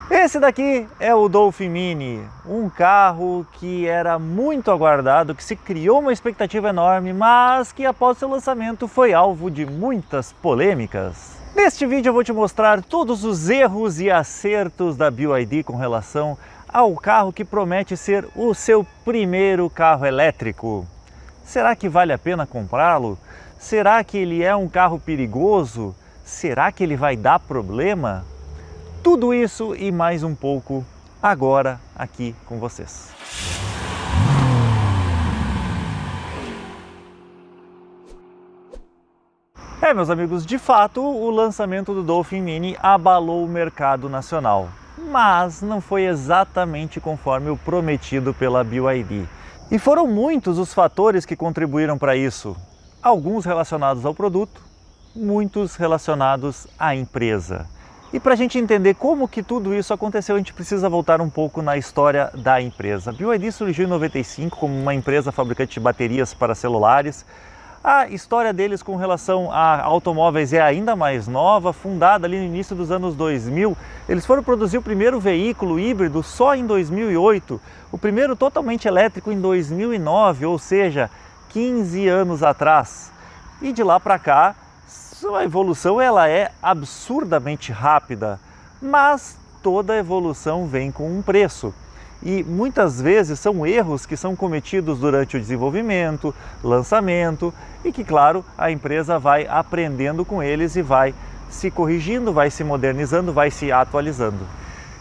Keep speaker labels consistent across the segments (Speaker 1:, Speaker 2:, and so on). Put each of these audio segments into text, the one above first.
Speaker 1: Esse daqui é o Dolphin Mini, um carro que era muito aguardado, que se criou uma expectativa enorme, mas que após seu lançamento foi alvo de muitas polêmicas. Neste vídeo eu vou te mostrar todos os erros e acertos da BYD com relação ao carro que promete ser o seu primeiro carro elétrico. Será que vale a pena comprá-lo? Será que ele é um carro perigoso? Será que ele vai dar problema? Tudo isso e mais um pouco agora aqui com vocês. Meus amigos, de fato o lançamento do Dolphin Mini abalou o mercado nacional, mas não foi exatamente conforme o prometido pela BYD. E foram muitos os fatores que contribuíram para isso, alguns relacionados ao produto, muitos relacionados à empresa. E para a gente entender como que tudo isso aconteceu, a gente precisa voltar um pouco na história da empresa. A BYD surgiu em 95 como uma empresa fabricante de baterias para celulares. A história deles com relação a automóveis é ainda mais nova, fundada ali no início dos anos 2000. Eles foram produzir o primeiro veículo híbrido só em 2008, o primeiro totalmente elétrico em 2009, ou seja, 15 anos atrás. E de lá para cá, a evolução ela é absurdamente rápida, mas toda evolução vem com um preço. E muitas vezes são erros que são cometidos durante o desenvolvimento, lançamento e que, claro, a empresa vai aprendendo com eles e vai se corrigindo, vai se modernizando, vai se atualizando.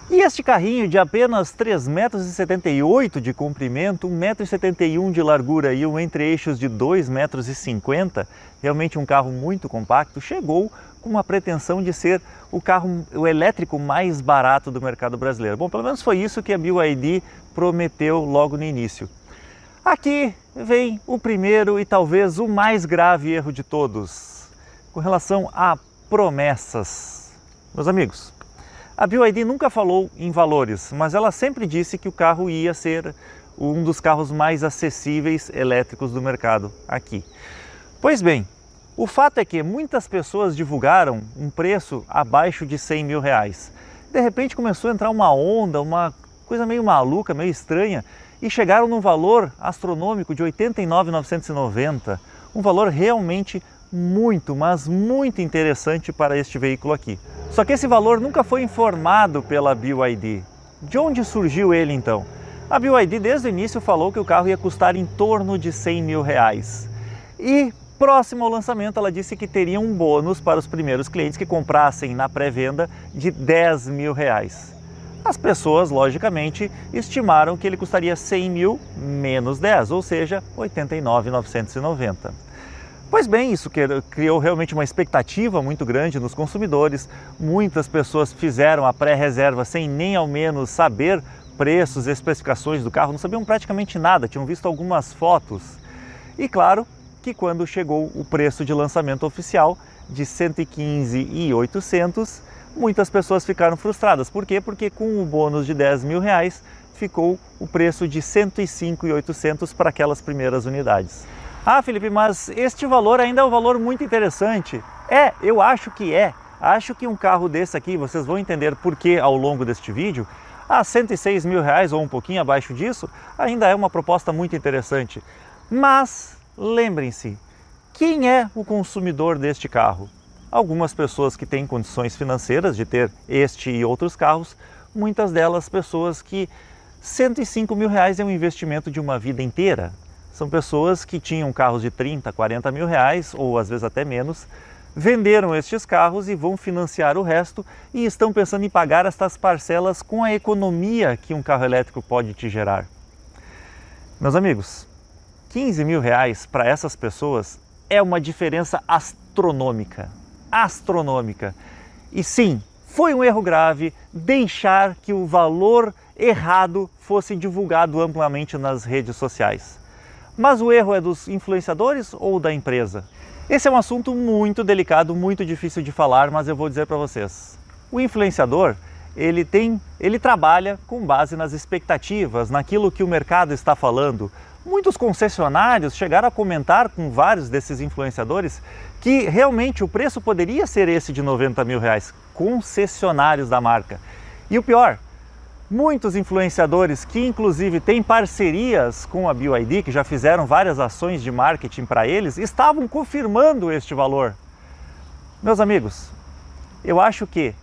Speaker 1: E este carrinho de apenas 3,78 metros de comprimento, 1,71 m de largura e um entre-eixos de 2,50 m, realmente um carro muito compacto, chegou com uma pretensão de ser o elétrico mais barato do mercado brasileiro. Bom, pelo menos foi isso que a BYD prometeu logo no início. Aqui vem o primeiro e talvez o mais grave erro de todos, com relação a promessas. Meus amigos, a BYD nunca falou em valores, mas ela sempre disse que o carro ia ser um dos carros mais acessíveis elétricos do mercado aqui. Pois bem, o fato é que muitas pessoas divulgaram um preço abaixo de 100 mil reais. De repente começou a entrar uma onda, uma coisa meio maluca, meio estranha, e chegaram num valor astronômico de 89.990, um valor realmente muito, mas muito interessante para este veículo aqui. Só que esse valor nunca foi informado pela BYD. De onde surgiu ele então? A BYD desde o início falou que o carro ia custar em torno de 100 mil reais. E próximo ao lançamento ela disse que teria um bônus para os primeiros clientes que comprassem na pré-venda de 10 mil reais. As pessoas, logicamente, estimaram que ele custaria 100 mil menos 10, ou seja, 89.990. Pois bem, isso criou realmente uma expectativa muito grande nos consumidores. Muitas pessoas fizeram a pré-reserva sem nem ao menos saber preços e especificações do carro, não sabiam praticamente nada, tinham visto algumas fotos. E claro que quando chegou o preço de lançamento oficial de 115.800, muitas pessoas ficaram frustradas. Por quê? Porque com o bônus de 10 mil reais ficou o preço de 105.800 para aquelas primeiras unidades. Ah, Felipe, mas este valor ainda é um valor muito interessante. Eu acho que é. Acho que um carro desse aqui, vocês vão entender por que ao longo deste vídeo, a 106 mil reais ou um pouquinho abaixo disso, ainda é uma proposta muito interessante. Mas lembrem-se, quem é o consumidor deste carro? Algumas pessoas que têm condições financeiras de ter este e outros carros, muitas delas pessoas que 105 mil reais é um investimento de uma vida inteira. São pessoas que tinham carros de 30, 40 mil reais, ou às vezes até menos, venderam estes carros e vão financiar o resto e estão pensando em pagar estas parcelas com a economia que um carro elétrico pode te gerar. Meus amigos, 15 mil reais para essas pessoas é uma diferença astronômica. Astronômica. E sim, foi um erro grave deixar que o valor errado fosse divulgado amplamente nas redes sociais. Mas o erro é dos influenciadores ou da empresa? Esse é um assunto muito delicado, muito difícil de falar, mas eu vou dizer para vocês. O influenciador, ele trabalha com base nas expectativas, naquilo que o mercado está falando. Muitos concessionários chegaram a comentar com vários desses influenciadores que realmente o preço poderia ser esse de 90 mil reais, concessionários da marca. E o pior, muitos influenciadores que inclusive têm parcerias com a BYD, que já fizeram várias ações de marketing para eles, estavam confirmando este valor. Meus amigos, eu acho que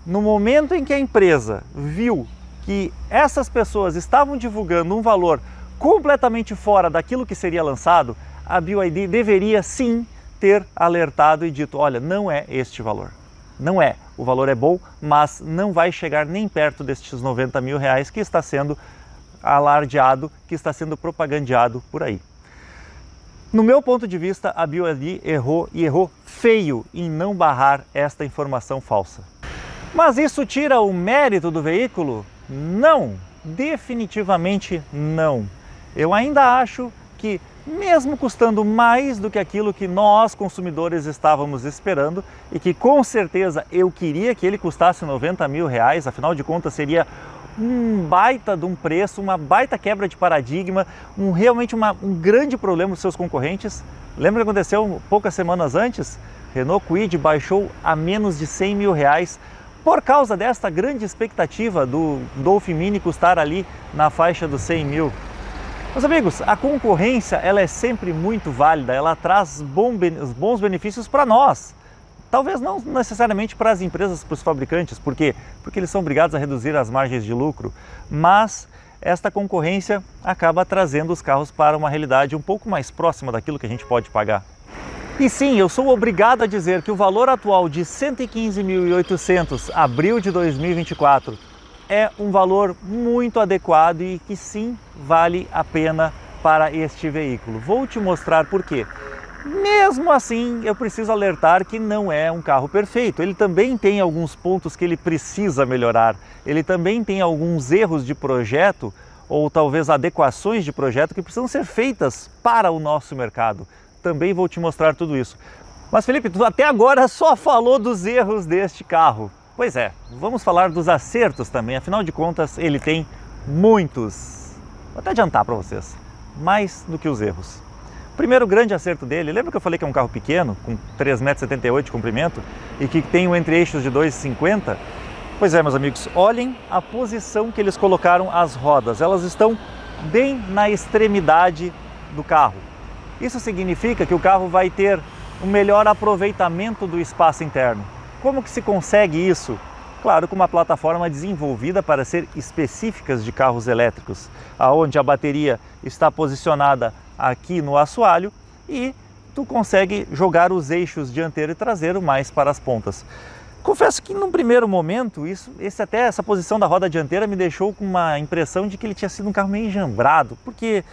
Speaker 1: no momento em que a empresa viu que essas pessoas estavam divulgando um valor completamente fora daquilo que seria lançado, a BYD deveria sim ter alertado e dito, olha, não é este valor. Não é. O valor é bom, mas não vai chegar nem perto destes 90 mil reais que está sendo alardeado, que está sendo propagandeado por aí. No meu ponto de vista, a BYD errou e errou feio em não barrar esta informação falsa. Mas isso tira o mérito do veículo? Não, definitivamente não. Eu ainda acho que, mesmo custando mais do que aquilo que nós, consumidores, estávamos esperando, e que com certeza eu queria que ele custasse 90 mil reais, afinal de contas seria um baita de um preço, uma baita quebra de paradigma, realmente um grande problema dos seus concorrentes. Lembra que aconteceu poucas semanas antes? Renault Kwid baixou a menos de 100 mil reais por causa desta grande expectativa do Dolphin Mini custar ali na faixa dos 100 mil. Meus amigos, a concorrência ela é sempre muito válida, ela traz bons benefícios para nós. Talvez não necessariamente para as empresas, para os fabricantes, por quê? Porque eles são obrigados a reduzir as margens de lucro, mas esta concorrência acaba trazendo os carros para uma realidade um pouco mais próxima daquilo que a gente pode pagar. E sim, eu sou obrigado a dizer que o valor atual de 115.800 abril de 2024 é um valor muito adequado e que sim vale a pena para este veículo. Vou te mostrar por quê. Mesmo assim, eu preciso alertar que não é um carro perfeito. Ele também tem alguns pontos que ele precisa melhorar. Ele também tem alguns erros de projeto ou talvez adequações de projeto que precisam ser feitas para o nosso mercado. Também vou te mostrar tudo isso. Mas Felipe, tu até agora só falou dos erros deste carro. Pois é, vamos falar dos acertos também, afinal de contas ele tem muitos. Vou até adiantar para vocês, mais do que os erros. Primeiro grande acerto dele, lembra que eu falei que é um carro pequeno, com 3,78 m de comprimento e que tem um entre-eixos de 2,50 m? Pois é, meus amigos, olhem a posição que eles colocaram as rodas, elas estão bem na extremidade do carro. Isso significa que o carro vai ter um melhor aproveitamento do espaço interno. Como que se consegue isso? Claro, com uma plataforma desenvolvida para ser específicas de carros elétricos, aonde a bateria está posicionada aqui no assoalho e tu consegue jogar os eixos dianteiro e traseiro mais para as pontas. Confesso que num primeiro momento, essa posição da roda dianteira me deixou com uma impressão de que ele tinha sido um carro meio enjambrado, porque,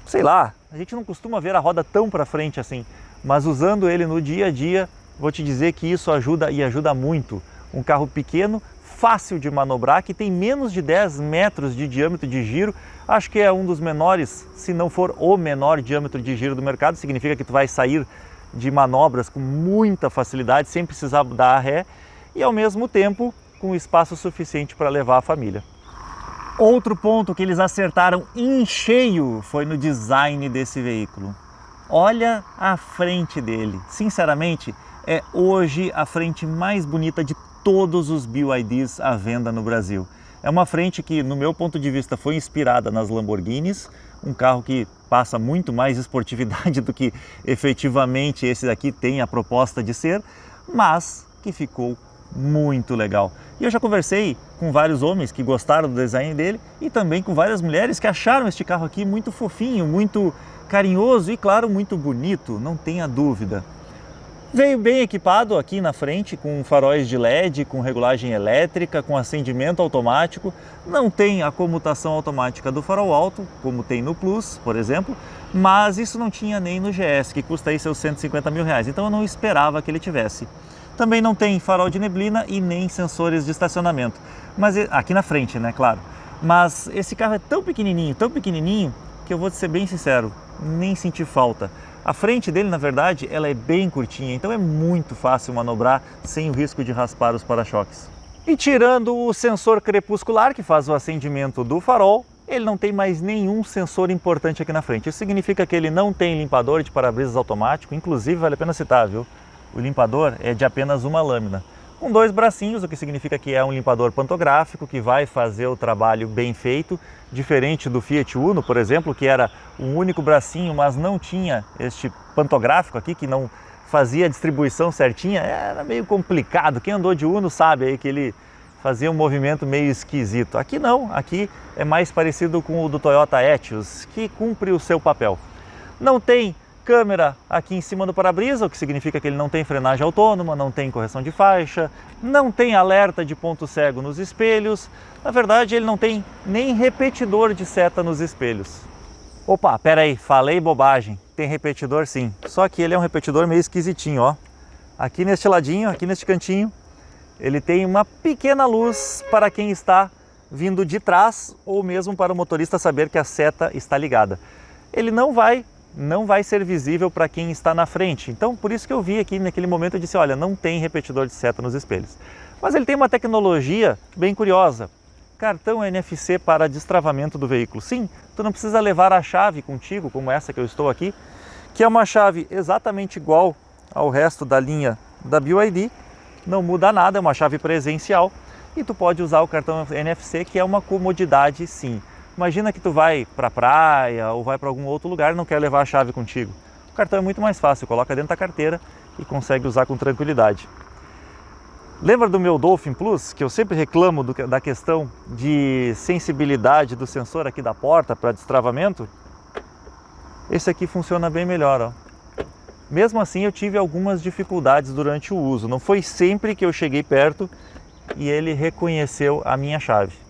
Speaker 1: sei lá, a gente não costuma ver a roda tão para frente assim, mas usando ele no dia a dia, vou te dizer que isso ajuda e ajuda muito. Um carro pequeno, fácil de manobrar, que tem menos de 10 metros de diâmetro de giro. Acho que é um dos menores, se não for o menor diâmetro de giro do mercado. Significa que tu vai sair de manobras com muita facilidade, sem precisar dar ré. E ao mesmo tempo, com espaço suficiente para levar a família. Outro ponto que eles acertaram em cheio foi no design desse veículo. Olha a frente dele. Sinceramente, é hoje a frente mais bonita de todos os BYDs à venda no Brasil. É uma frente que, no meu ponto de vista, foi inspirada nas Lamborghinis, um carro que passa muito mais esportividade do que efetivamente esse daqui tem a proposta de ser, mas que ficou muito legal. E eu já conversei com vários homens que gostaram do design dele e também com várias mulheres que acharam este carro aqui muito fofinho, muito carinhoso e, claro, muito bonito, não tenha dúvida. Veio bem equipado aqui na frente, com faróis de LED, com regulagem elétrica, com acendimento automático. Não tem a comutação automática do farol alto, como tem no Plus, por exemplo, mas isso não tinha nem no GS, que custa aí seus 150 mil reais, então eu não esperava que ele tivesse. Também não tem farol de neblina e nem sensores de estacionamento, mas aqui na frente, né, claro. Mas esse carro é tão pequenininho, que eu vou te ser bem sincero, nem senti falta. A frente dele, na verdade, ela é bem curtinha, então é muito fácil manobrar sem o risco de raspar os para-choques. E tirando o sensor crepuscular, que faz o acendimento do farol, ele não tem mais nenhum sensor importante aqui na frente. Isso significa que ele não tem limpador de para-brisas automático, inclusive vale a pena citar, viu? O limpador é de apenas uma lâmina. com 2 bracinhos, o que significa que é um limpador pantográfico que vai fazer o trabalho bem feito, diferente do Fiat Uno, por exemplo, que era um único bracinho, mas não tinha este pantográfico aqui, que não fazia a distribuição certinha, era meio complicado. Quem andou de Uno sabe aí que ele fazia um movimento meio esquisito. Aqui não, aqui é mais parecido com o do Toyota Etios, que cumpre o seu papel. Não tem câmera aqui em cima do para-brisa, o que significa que ele não tem frenagem autônoma, não tem correção de faixa, não tem alerta de ponto cego nos espelhos. Na verdade, ele não tem nem repetidor de seta nos espelhos. Opa, pera aí, falei bobagem. Tem repetidor sim, só que ele é um repetidor meio esquisitinho, ó. Aqui neste ladinho, aqui neste cantinho, ele tem uma pequena luz para quem está vindo de trás ou mesmo para o motorista saber que a seta está ligada. Ele não vai ser visível para quem está na frente. Então, por isso que eu vi aqui naquele momento, eu disse, olha, não tem repetidor de seta nos espelhos. Mas ele tem uma tecnologia bem curiosa. Cartão NFC para destravamento do veículo. Sim, tu não precisa levar a chave contigo, como essa que eu estou aqui, que é uma chave exatamente igual ao resto da linha da BYD. Não muda nada, é uma chave presencial. E tu pode usar o cartão NFC, que é uma comodidade sim. Imagina que tu vai para a praia ou vai para algum outro lugar e não quer levar a chave contigo. O cartão é muito mais fácil, coloca dentro da carteira e consegue usar com tranquilidade. Lembra do meu Dolphin Plus, que eu sempre reclamo da questão de sensibilidade do sensor aqui da porta para destravamento? Esse aqui funciona bem melhor, ó. Mesmo assim eu tive algumas dificuldades durante o uso, não foi sempre que eu cheguei perto e ele reconheceu a minha chave.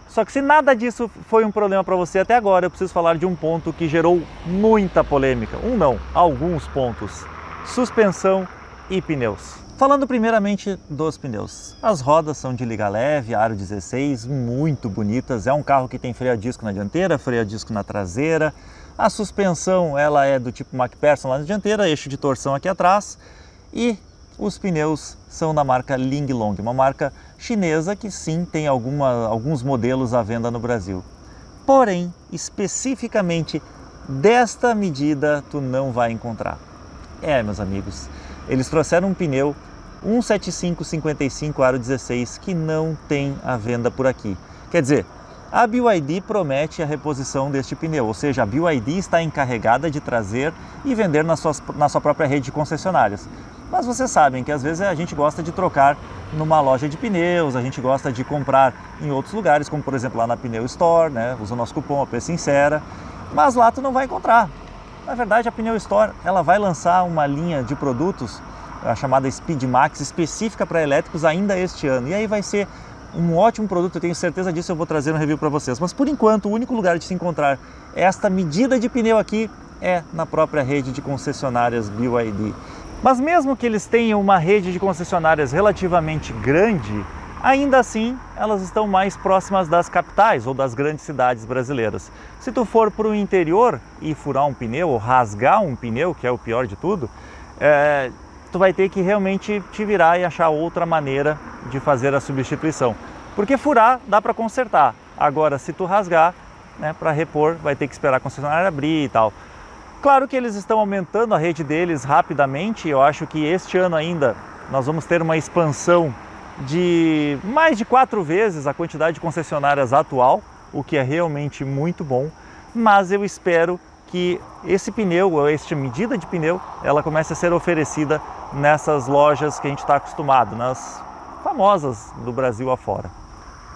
Speaker 1: Só que se nada disso foi um problema para você até agora, eu preciso falar de um ponto que gerou muita polêmica. Não, alguns pontos. Suspensão e pneus. Falando primeiramente dos pneus. As rodas são de liga leve, aro 16, muito bonitas. É um carro que tem freio a disco na dianteira, freio a disco na traseira. A suspensão ela é do tipo MacPherson lá na dianteira, eixo de torção aqui atrás. E os pneus são da marca Linglong, uma marca chinesa que sim tem alguns modelos à venda no Brasil. Porém, especificamente desta medida tu não vai encontrar. Meus amigos, eles trouxeram um pneu 175/55 aro 16 que não tem à venda por aqui. Quer dizer, a BYD promete a reposição deste pneu, ou seja, a BYD está encarregada de trazer e vender na sua própria rede de concessionárias. Mas vocês sabem que às vezes a gente gosta de trocar numa loja de pneus, a gente gosta de comprar em outros lugares, como por exemplo lá na Pneu Store, né? Usa o nosso cupom AP Sincera, mas lá tu não vai encontrar. Na verdade, a Pneu Store ela vai lançar uma linha de produtos, a chamada Speed Max, específica para elétricos ainda este ano. E aí vai ser um ótimo produto, eu tenho certeza disso, eu vou trazer no review para vocês. Mas por enquanto, o único lugar de se encontrar esta medida de pneu aqui é na própria rede de concessionárias BYD. Mas mesmo que eles tenham uma rede de concessionárias relativamente grande, ainda assim elas estão mais próximas das capitais ou das grandes cidades brasileiras. Se tu for para o interior e furar um pneu ou rasgar um pneu, que é o pior de tudo, tu vai ter que realmente te virar e achar outra maneira de fazer a substituição. Porque furar dá para consertar, agora se tu rasgar, né, para repor vai ter que esperar a concessionária abrir e tal. Claro que eles estão aumentando a rede deles rapidamente, eu acho que este ano ainda nós vamos ter uma expansão de mais de 4 vezes a quantidade de concessionárias atual, o que é realmente muito bom, mas eu espero que esse pneu, ou esta medida de pneu, ela comece a ser oferecida nessas lojas que a gente está acostumado, nas famosas do Brasil afora.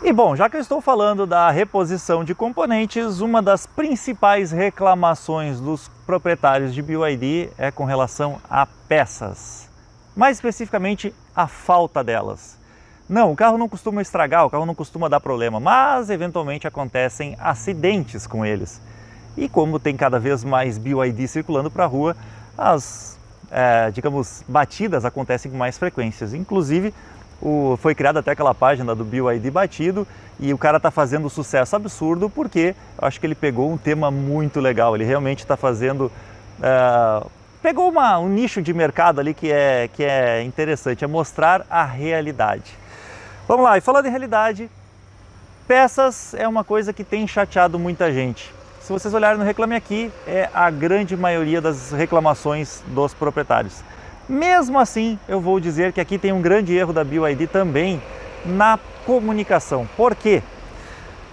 Speaker 1: E bom, já que eu estou falando da reposição de componentes, uma das principais reclamações dos proprietários de BYD é com relação a peças, mais especificamente a falta delas. Não, o carro não costuma estragar, o carro não costuma dar problema, mas eventualmente acontecem acidentes com eles. E como tem cada vez mais BYD circulando para a rua, as, digamos, batidas acontecem com mais frequências. Inclusive, foi criada até aquela página do BYD Batido e o cara está fazendo um sucesso absurdo porque eu acho que ele pegou um tema muito legal. Ele realmente está fazendo... pegou um nicho de mercado ali que é interessante, é mostrar a realidade. Vamos lá, e falando em realidade, peças é uma coisa que tem chateado muita gente. Se vocês olharem no Reclame Aqui, é a grande maioria das reclamações dos proprietários. Mesmo assim, eu vou dizer que aqui tem um grande erro da BYD também na comunicação. Por quê?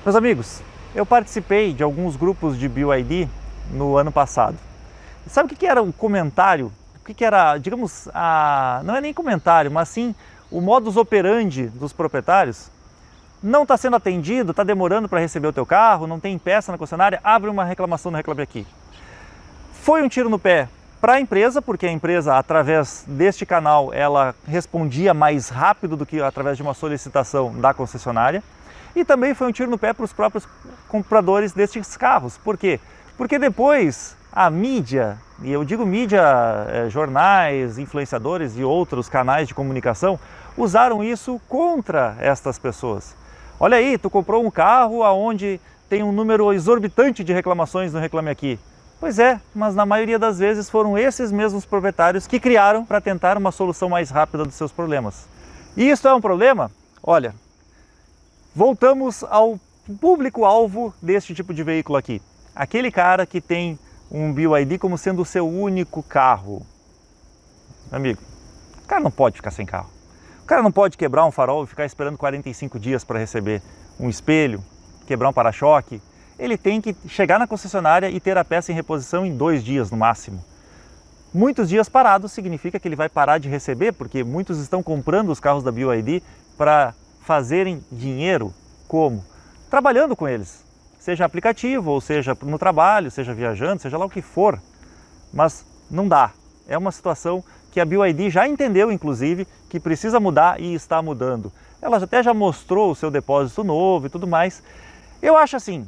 Speaker 1: Meus amigos, eu participei de alguns grupos de BYD no ano passado. Sabe o que era o comentário? O que era, digamos, não é nem comentário, mas sim o modus operandi dos proprietários? Não está sendo atendido, está demorando para receber o teu carro, não tem peça na concessionária, abre uma reclamação no Reclame Aqui. Foi um tiro no pé para a empresa, porque a empresa, através deste canal, ela respondia mais rápido do que através de uma solicitação da concessionária. E também foi um tiro no pé para os próprios compradores destes carros. Por quê? Porque depois a mídia, e eu digo mídia, jornais, influenciadores e outros canais de comunicação, usaram isso contra estas pessoas. Olha aí, tu comprou um carro onde tem um número exorbitante de reclamações no Reclame Aqui. Pois é, mas na maioria das vezes foram esses mesmos proprietários que criaram para tentar uma solução mais rápida dos seus problemas. E isso é um problema? Olha, voltamos ao público-alvo deste tipo de veículo aqui. Aquele cara que tem um BYD como sendo o seu único carro. Amigo, o cara não pode ficar sem carro. O cara não pode quebrar um farol e ficar esperando 45 dias para receber um espelho, quebrar um para-choque. Ele tem que chegar na concessionária e ter a peça em reposição em 2 dias no máximo. Muitos dias parados significa que ele vai parar de receber, porque muitos estão comprando os carros da BYD para fazerem dinheiro. Como? Trabalhando com eles, seja aplicativo, ou seja no trabalho, seja viajando, seja lá o que for. Mas não dá. É uma situação que a BYD já entendeu, inclusive, que precisa mudar e está mudando. Ela até já mostrou o seu depósito novo e tudo mais. Eu acho assim,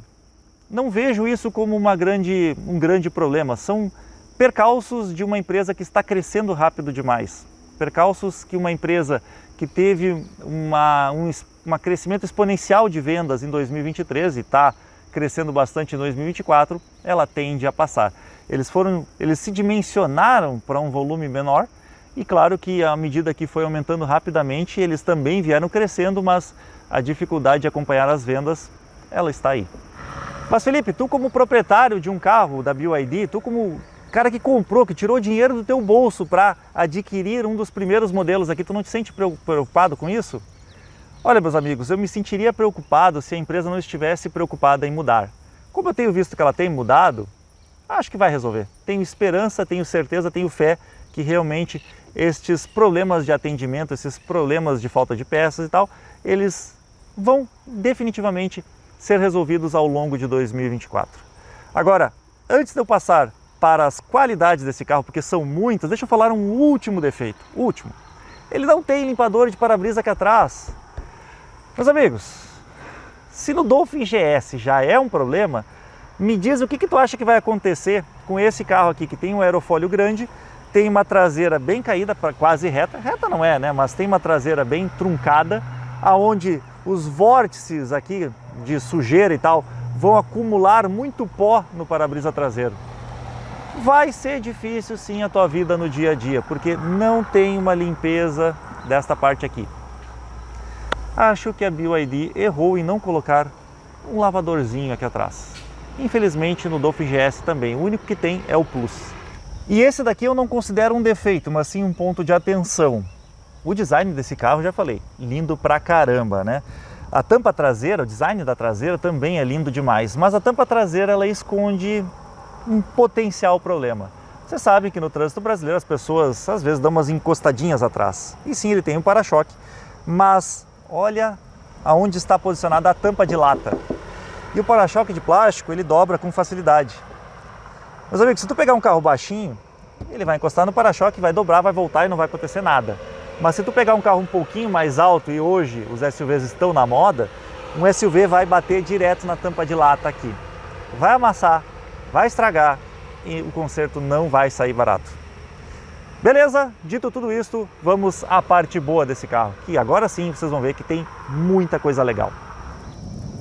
Speaker 1: não vejo isso como um grande problema. São percalços de uma empresa que está crescendo rápido demais. Percalços que uma empresa que teve um crescimento exponencial de vendas em 2023 e está crescendo bastante em 2024, ela tende a passar. Eles se dimensionaram para um volume menor e claro que à medida que foi aumentando rapidamente, eles também vieram crescendo, mas a dificuldade de acompanhar as vendas, ela está aí. Mas Felipe, tu como proprietário de um carro da BYD, tu como cara que comprou, que tirou dinheiro do teu bolso para adquirir um dos primeiros modelos aqui, tu não te sente preocupado com isso? Olha, meus amigos, eu me sentiria preocupado se a empresa não estivesse preocupada em mudar. Como eu tenho visto que ela tem mudado, acho que vai resolver. Tenho esperança, tenho certeza, tenho fé que realmente estes problemas de atendimento, esses problemas de falta de peças e tal, eles vão definitivamente ser resolvidos ao longo de 2024. Agora, antes de eu passar para as qualidades desse carro, porque são muitas, deixa eu falar um último defeito. Último. Ele não tem limpador de para-brisa aqui atrás. Meus amigos, se no Dolphin GS já é um problema, me diz o que tu acha que vai acontecer com esse carro aqui, que tem um aerofólio grande, tem uma traseira bem caída, quase reta. Reta não é, né? Mas tem uma traseira bem truncada, aonde os vórtices aqui de sujeira e tal vão acumular muito pó no para-brisa traseiro. Vai ser difícil sim a tua vida no dia a dia, porque não tem uma limpeza desta parte aqui. Acho que a BYD errou em não colocar um lavadorzinho aqui atrás. Infelizmente no Dolphin GS também, o único que tem é o Plus. E esse daqui eu não considero um defeito, mas sim um ponto de atenção. O design desse carro, já falei, lindo pra caramba, né? A tampa traseira, o design da traseira também é lindo demais, mas a tampa traseira ela esconde um potencial problema. Você sabe que no trânsito brasileiro as pessoas às vezes dão umas encostadinhas atrás. E sim, ele tem um para-choque, mas olha aonde está posicionada a tampa de lata. E o para-choque de plástico, ele dobra com facilidade. Meus amigos, se tu pegar um carro baixinho, ele vai encostar no para-choque, vai dobrar, vai voltar e não vai acontecer nada. Mas se tu pegar um carro um pouquinho mais alto, e hoje os SUVs estão na moda, um SUV vai bater direto na tampa de lata aqui. Vai amassar, vai estragar e o conserto não vai sair barato. Beleza? Dito tudo isso, vamos à parte boa desse carro, que agora sim vocês vão ver que tem muita coisa legal.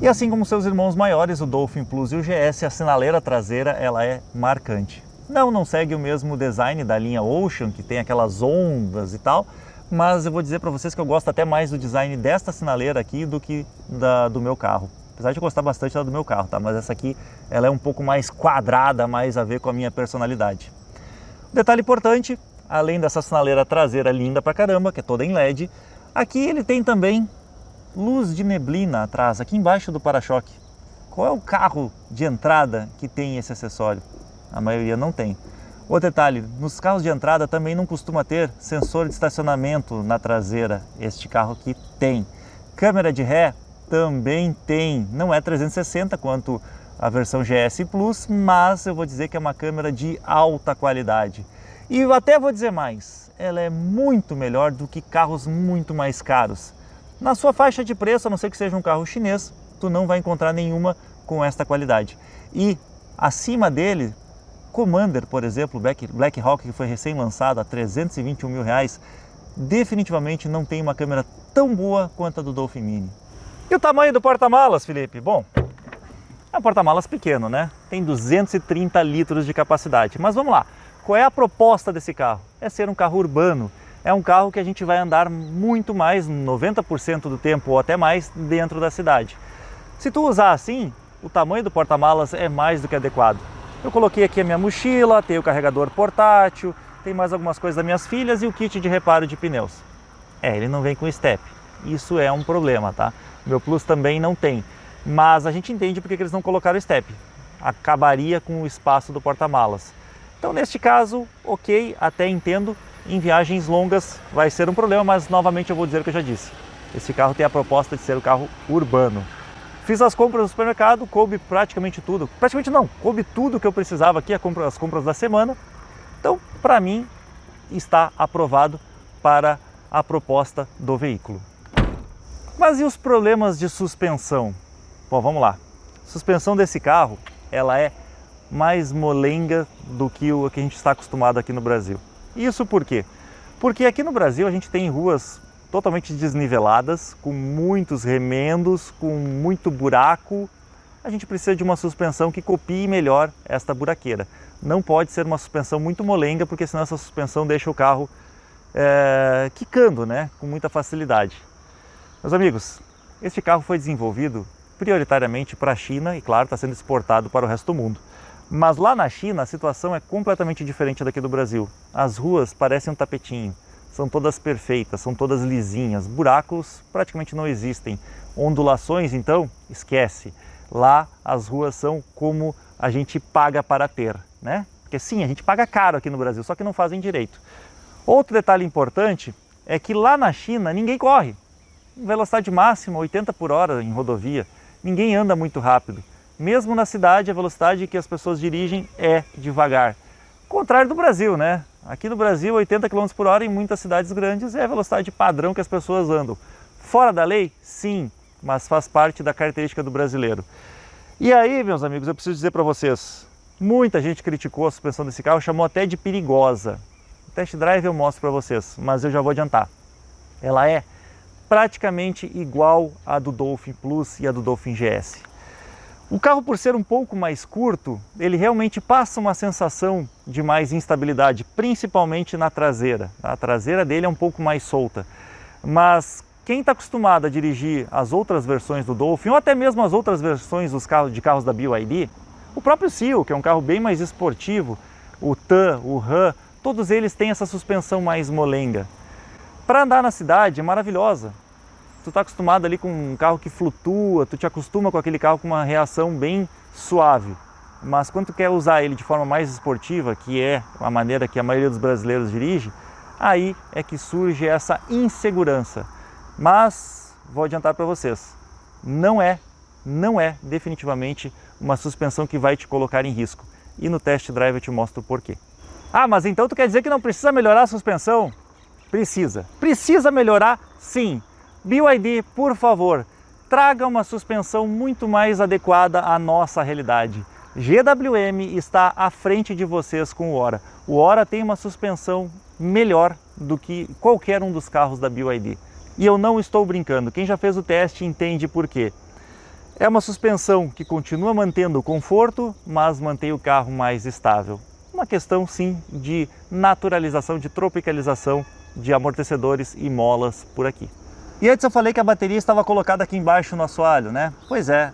Speaker 1: E assim como seus irmãos maiores, o Dolphin Plus e o GS, a sinaleira traseira ela é marcante. Não segue o mesmo design da linha Ocean, que tem aquelas ondas e tal, mas eu vou dizer para vocês que eu gosto até mais do design desta sinaleira aqui do que do meu carro. Apesar de eu gostar bastante da do meu carro, tá? Mas essa aqui ela é um pouco mais quadrada, mais a ver com a minha personalidade. Detalhe importante, além dessa sinaleira traseira linda pra caramba, que é toda em LED, aqui ele tem também luz de neblina atrás, aqui embaixo do para-choque. Qual é o carro de entrada que tem esse acessório? A maioria não tem. Outro detalhe, nos carros de entrada também não costuma ter sensor de estacionamento na traseira. Este carro aqui tem. Câmera de ré também tem. Não é 360 quanto a versão GS Plus, mas eu vou dizer que é uma câmera de alta qualidade. E eu até vou dizer mais, ela é muito melhor do que carros muito mais caros. Na sua faixa de preço, a não ser que seja um carro chinês, tu não vai encontrar nenhuma com esta qualidade. E acima dele, Commander, por exemplo, Black Hawk, que foi recém-lançado a R$321 mil, definitivamente não tem uma câmera tão boa quanto a do Dolphin Mini. E o tamanho do porta-malas, Felipe? Bom, é um porta-malas pequeno, né? Tem 230 litros de capacidade. Mas vamos lá, qual é a proposta desse carro? É ser um carro urbano. É um carro que a gente vai andar muito mais, 90% do tempo ou até mais, dentro da cidade. Se tu usar assim, o tamanho do porta-malas é mais do que adequado. Eu coloquei aqui a minha mochila, tem o carregador portátil, tem mais algumas coisas das minhas filhas e o kit de reparo de pneus. Ele não vem com step. Isso é um problema, tá? Meu Plus também não tem. Mas a gente entende porque eles não colocaram step. Acabaria com o espaço do porta-malas. Então, neste caso, ok, até entendo. Em viagens longas vai ser um problema, mas novamente eu vou dizer o que eu já disse. Esse carro tem a proposta de ser um carro urbano. Fiz as compras no supermercado, coube praticamente tudo. Praticamente não, coube tudo que eu precisava aqui, as compras da semana. Então, para mim, está aprovado para a proposta do veículo. Mas e os problemas de suspensão? Bom, vamos lá. A suspensão desse carro, ela é mais molenga do que o que a gente está acostumado aqui no Brasil. Isso por quê? Porque aqui no Brasil a gente tem ruas totalmente desniveladas, com muitos remendos, com muito buraco. A gente precisa de uma suspensão que copie melhor esta buraqueira. Não pode ser uma suspensão muito molenga, porque senão essa suspensão deixa o carro quicando, né? Com muita facilidade. Meus amigos, este carro foi desenvolvido prioritariamente para a China e, claro, está sendo exportado para o resto do mundo. Mas lá na China a situação é completamente diferente daqui do Brasil. As ruas parecem um tapetinho. São todas perfeitas, são todas lisinhas, buracos praticamente não existem. Ondulações, então, esquece. Lá as ruas são como a gente paga para ter, né? Porque sim, a gente paga caro aqui no Brasil, só que não fazem direito. Outro detalhe importante é que lá na China ninguém corre. Velocidade máxima, 80 por hora em rodovia. Ninguém anda muito rápido. Mesmo na cidade, a velocidade que as pessoas dirigem é devagar. Contrário do Brasil, né? Aqui no Brasil, 80 km por hora em muitas cidades grandes é a velocidade padrão que as pessoas andam. Fora da lei? Sim, mas faz parte da característica do brasileiro. E aí, meus amigos, eu preciso dizer para vocês, muita gente criticou a suspensão desse carro, chamou até de perigosa. O test drive eu mostro para vocês, mas eu já vou adiantar. Ela é praticamente igual à do Dolphin Plus e à do Dolphin GS. O carro, por ser um pouco mais curto, ele realmente passa uma sensação de mais instabilidade, principalmente na traseira. A traseira dele é um pouco mais solta. Mas quem está acostumado a dirigir as outras versões do Dolphin, ou até mesmo as outras versões de carros da BYD, o próprio Seal, que é um carro bem mais esportivo, o TAN, o RAM, todos eles têm essa suspensão mais molenga. Para andar na cidade é maravilhosa. Tu está acostumado ali com um carro que flutua, tu te acostuma com aquele carro com uma reação bem suave. Mas quando tu quer usar ele de forma mais esportiva, que é a maneira que a maioria dos brasileiros dirige, aí é que surge essa insegurança. Mas vou adiantar para vocês, não é definitivamente uma suspensão que vai te colocar em risco. E no test drive eu te mostro o porquê. Ah, mas então tu quer dizer que não precisa melhorar a suspensão? Precisa. Precisa melhorar, sim. BYD, por favor, traga uma suspensão muito mais adequada à nossa realidade. GWM está à frente de vocês com o Ora. O Ora tem uma suspensão melhor do que qualquer um dos carros da BYD. E eu não estou brincando, quem já fez o teste entende por quê. É uma suspensão que continua mantendo o conforto, mas mantém o carro mais estável. Uma questão, sim, de naturalização, de tropicalização de amortecedores e molas por aqui. E antes eu falei que a bateria estava colocada aqui embaixo no assoalho, né? Pois é,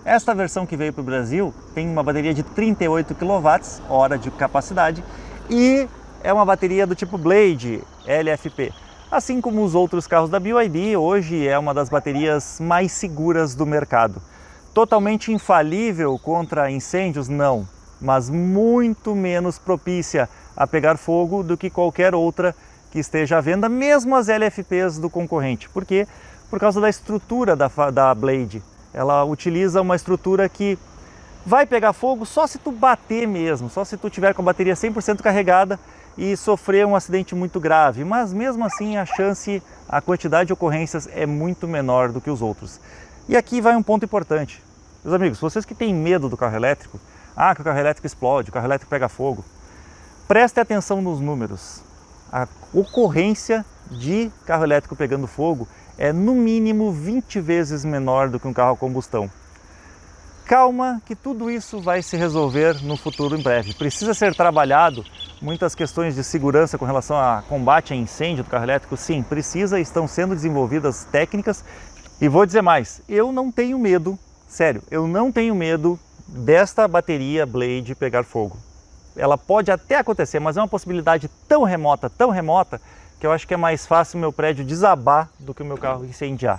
Speaker 1: esta versão que veio para o Brasil tem uma bateria de 38 kWh de capacidade e é uma bateria do tipo Blade LFP. Assim como os outros carros da BYD, hoje é uma das baterias mais seguras do mercado. Totalmente infalível contra incêndios? Não, mas muito menos propícia a pegar fogo do que qualquer outra que esteja à venda, mesmo as LFPs do concorrente. Por quê? Por causa da estrutura da Blade. Ela utiliza uma estrutura que vai pegar fogo só se tu bater mesmo, só se tu tiver com a bateria 100% carregada e sofrer um acidente muito grave. Mas mesmo assim a quantidade de ocorrências é muito menor do que os outros. E aqui vai um ponto importante. Meus amigos, vocês que têm medo do carro elétrico, que o carro elétrico explode, o carro elétrico pega fogo, prestem atenção nos números. A ocorrência de carro elétrico pegando fogo é no mínimo 20 vezes menor do que um carro a combustão. Calma que tudo isso vai se resolver no futuro em breve. Precisa ser trabalhado muitas questões de segurança com relação a combate a incêndio do carro elétrico. Sim, precisa, estão sendo desenvolvidas técnicas. E vou dizer mais, eu não tenho medo, sério, eu não tenho medo desta bateria Blade pegar fogo. Ela pode até acontecer, mas é uma possibilidade tão remota, que eu acho que é mais fácil meu prédio desabar do que o meu carro incendiar.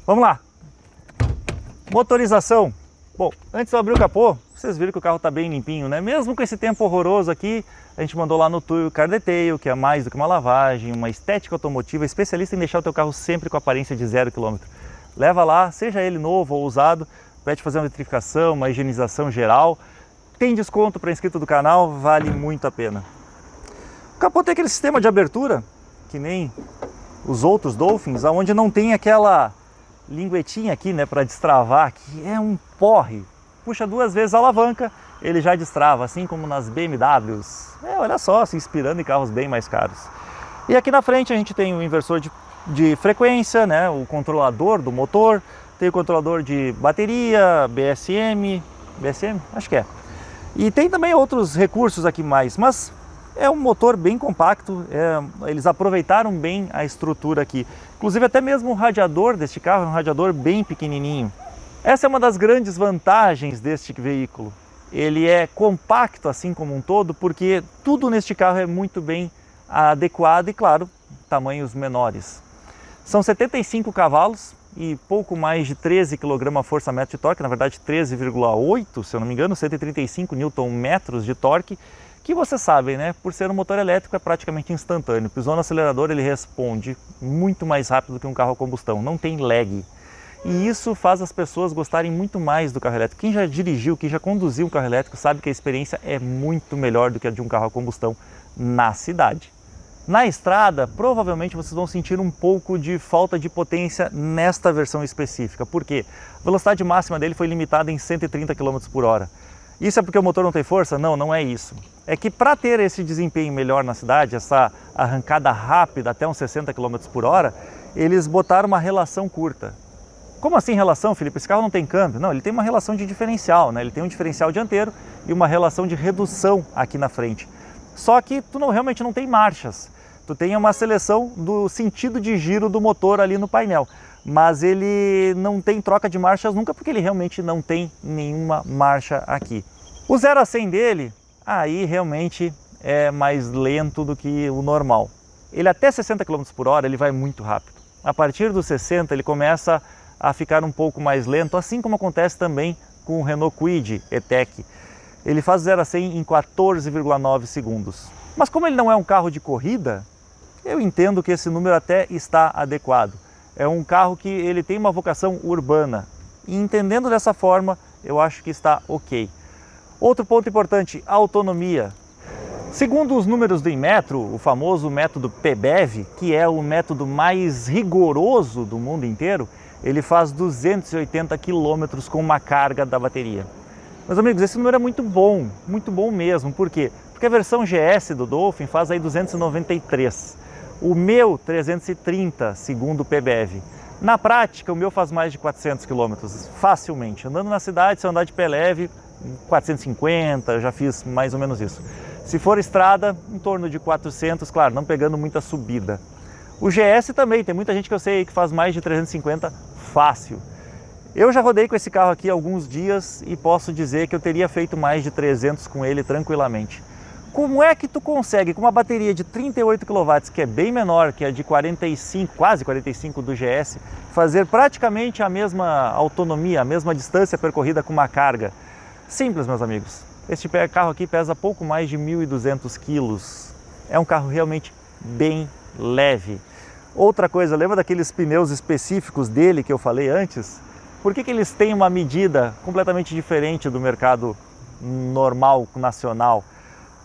Speaker 1: Vamos lá! Motorização. Bom, antes de eu abrir o capô, vocês viram que o carro está bem limpinho, né? Mesmo com esse tempo horroroso aqui, a gente mandou lá no Tuyo Car Detail, que é mais do que uma lavagem, uma estética automotiva, especialista em deixar o teu carro sempre com aparência de 0 km. Leva lá, seja ele novo ou usado, pede fazer uma eletrificação, uma higienização geral. Tem desconto para inscrito do canal, vale muito a pena. O capô tem aquele sistema de abertura, que nem os outros Dolphins, onde não tem aquela linguetinha aqui, né, para destravar, que é um porre. Puxa 2 vezes a alavanca, ele já destrava, assim como nas BMWs. Olha só, se inspirando em carros bem mais caros. E aqui na frente a gente tem o inversor de frequência, né, o controlador do motor, tem o controlador de bateria, BSM, acho que é. E tem também outros recursos aqui mais, mas é um motor bem compacto, eles aproveitaram bem a estrutura aqui. Inclusive até mesmo o radiador deste carro é um radiador bem pequenininho. Essa é uma das grandes vantagens deste veículo. Ele é compacto assim como um todo, porque tudo neste carro é muito bem adequado e, claro, tamanhos menores. São 75 cavalos e pouco mais de 13 kgfm de torque, na verdade 13,8, se eu não me engano, 135 Nm de torque, que vocês sabem, né? Por ser um motor elétrico é praticamente instantâneo. Pisou no acelerador, ele responde muito mais rápido do que um carro a combustão, não tem lag. E isso faz as pessoas gostarem muito mais do carro elétrico. Quem já dirigiu, quem já conduziu um carro elétrico sabe que a experiência é muito melhor do que a de um carro a combustão na cidade. Na estrada, provavelmente vocês vão sentir um pouco de falta de potência nesta versão específica. Por quê? A velocidade máxima dele foi limitada em 130 km por hora. Isso é porque o motor não tem força? Não, não é isso. É que para ter esse desempenho melhor na cidade, essa arrancada rápida até uns 60 km por hora, eles botaram uma relação curta. Como assim relação, Felipe? Esse carro não tem câmbio? Não, ele tem uma relação de diferencial, né? Ele tem um diferencial dianteiro e uma relação de redução aqui na frente. Só que tu realmente não tem marchas. Tu tem uma seleção do sentido de giro do motor ali no painel, mas ele não tem troca de marchas nunca, porque ele realmente não tem nenhuma marcha aqui. O 0 a 100 dele, aí realmente é mais lento do que o normal. Ele até 60 km por hora ele vai muito rápido. A partir dos 60 ele começa a ficar um pouco mais lento, assim como acontece também com o Renault Kwid E-Tech. Ele faz 0 a 100 em 14,9 segundos. Mas como ele não é um carro de corrida, eu entendo que esse número até está adequado. É um carro que ele tem uma vocação urbana. E entendendo dessa forma, eu acho que está ok. Outro ponto importante, a autonomia. Segundo os números do Inmetro, o famoso método PBEV, que é o método mais rigoroso do mundo inteiro, ele faz 280 km com uma carga da bateria. Meus amigos, esse número é muito bom mesmo. Por quê? Porque a versão GS do Dolphin faz aí 293. O meu 330, segundo o PBEV. Na prática, o meu faz mais de 400 km, facilmente. Andando na cidade, se eu andar de pé leve, 450, eu já fiz mais ou menos isso. Se for estrada, em torno de 400, claro, não pegando muita subida. O GS também, tem muita gente que eu sei que faz mais de 350 fácil. Eu já rodei com esse carro aqui alguns dias e posso dizer que eu teria feito mais de 300 com ele tranquilamente. Como é que tu consegue, com uma bateria de 38 kW, que é bem menor que a de 45, quase 45 do GS, fazer praticamente a mesma autonomia, a mesma distância percorrida com uma carga? Simples, meus amigos. Este carro aqui pesa pouco mais de 1.200 quilos. É um carro realmente bem leve. Outra coisa, lembra daqueles pneus específicos dele que eu falei antes? Por que eles têm uma medida completamente diferente do mercado normal, nacional?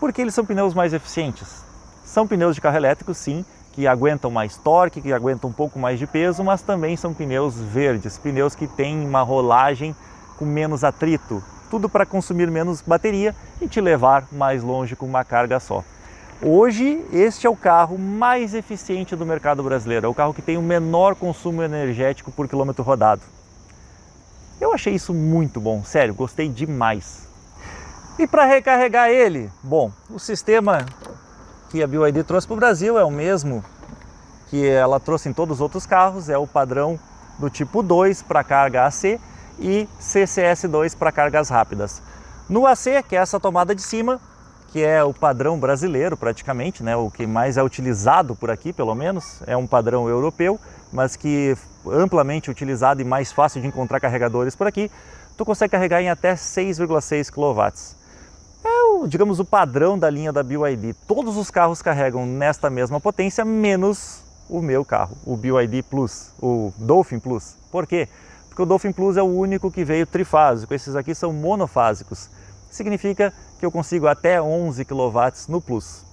Speaker 1: Porque eles são pneus mais eficientes. São pneus de carro elétrico, sim, que aguentam mais torque, que aguentam um pouco mais de peso, mas também são pneus verdes, pneus que têm uma rolagem com menos atrito. Tudo para consumir menos bateria e te levar mais longe com uma carga só. Hoje, este é o carro mais eficiente do mercado brasileiro. É o carro que tem o menor consumo energético por quilômetro rodado. Eu achei isso muito bom, sério, gostei demais. E para recarregar ele, bom, o sistema que a BYD trouxe para o Brasil é o mesmo que ela trouxe em todos os outros carros, é o padrão do tipo 2 para carga AC e CCS2 para cargas rápidas. No AC, que é essa tomada de cima, que é o padrão brasileiro praticamente, né, o que mais é utilizado por aqui, pelo menos, é um padrão europeu, mas que amplamente utilizado e mais fácil de encontrar carregadores por aqui, tu consegue carregar em até 6,6 kW. Digamos, o padrão da linha da BYD. Todos os carros carregam nesta mesma potência, menos o meu carro, o BYD Plus, o Dolphin Plus. Por quê? Porque o Dolphin Plus é o único que veio trifásico, esses aqui são monofásicos. Significa que eu consigo até 11 kW no Plus.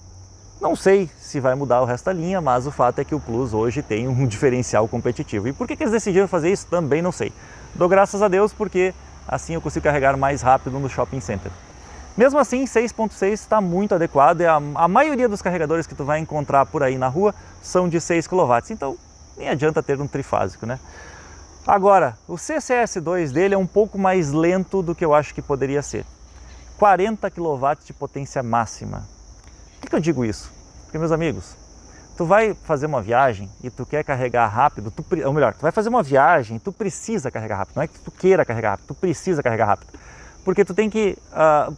Speaker 1: Não sei se vai mudar o resto da linha, mas o fato é que o Plus hoje tem um diferencial competitivo. E por que eles decidiram fazer isso? Também não sei. Dou graças a Deus porque assim eu consigo carregar mais rápido no shopping center. Mesmo assim, 6.6 está muito adequado e a maioria dos carregadores que tu vai encontrar por aí na rua são de 6 kW, então nem adianta ter um trifásico, né? Agora, o CCS2 dele é um pouco mais lento do que eu acho que poderia ser. 40 kW de potência máxima. Por que eu digo isso? Porque, meus amigos, tu vai fazer uma viagem e tu quer carregar rápido, ou melhor, tu vai fazer uma viagem e tu precisa carregar rápido, não é que tu queira carregar rápido, tu precisa carregar rápido. Porque tu tem que...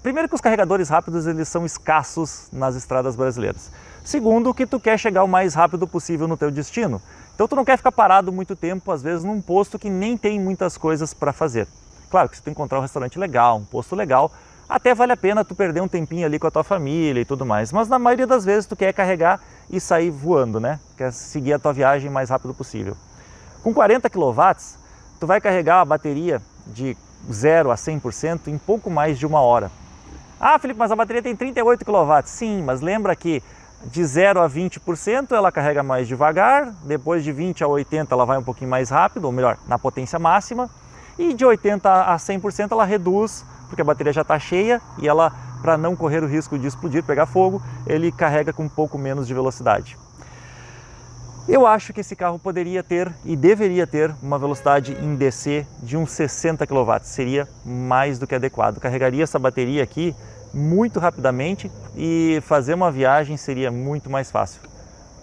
Speaker 1: primeiro que os carregadores rápidos eles são escassos nas estradas brasileiras. Segundo, que tu quer chegar o mais rápido possível no teu destino. Então tu não quer ficar parado muito tempo, às vezes num posto que nem tem muitas coisas para fazer. Claro que se tu encontrar um restaurante legal, um posto legal, até vale a pena tu perder um tempinho ali com a tua família e tudo mais. Mas na maioria das vezes tu quer carregar e sair voando, né? Quer seguir a tua viagem o mais rápido possível. Com 40 kW, tu vai carregar a bateria de 0 a 100% em pouco mais de 1 hora. Ah, Felipe, mas a bateria tem 38 kW. Sim, mas lembra que de 0 a 20% ela carrega mais devagar, depois de 20 a 80 ela vai um pouquinho mais rápido, ou melhor, na potência máxima, e de 80 a 100% ela reduz, porque a bateria já está cheia e ela, para não correr o risco de explodir, pegar fogo, ele carrega com um pouco menos de velocidade. Eu acho que esse carro poderia ter e deveria ter uma velocidade em DC de uns 60 kW, seria mais do que adequado. Carregaria essa bateria aqui muito rapidamente e fazer uma viagem seria muito mais fácil.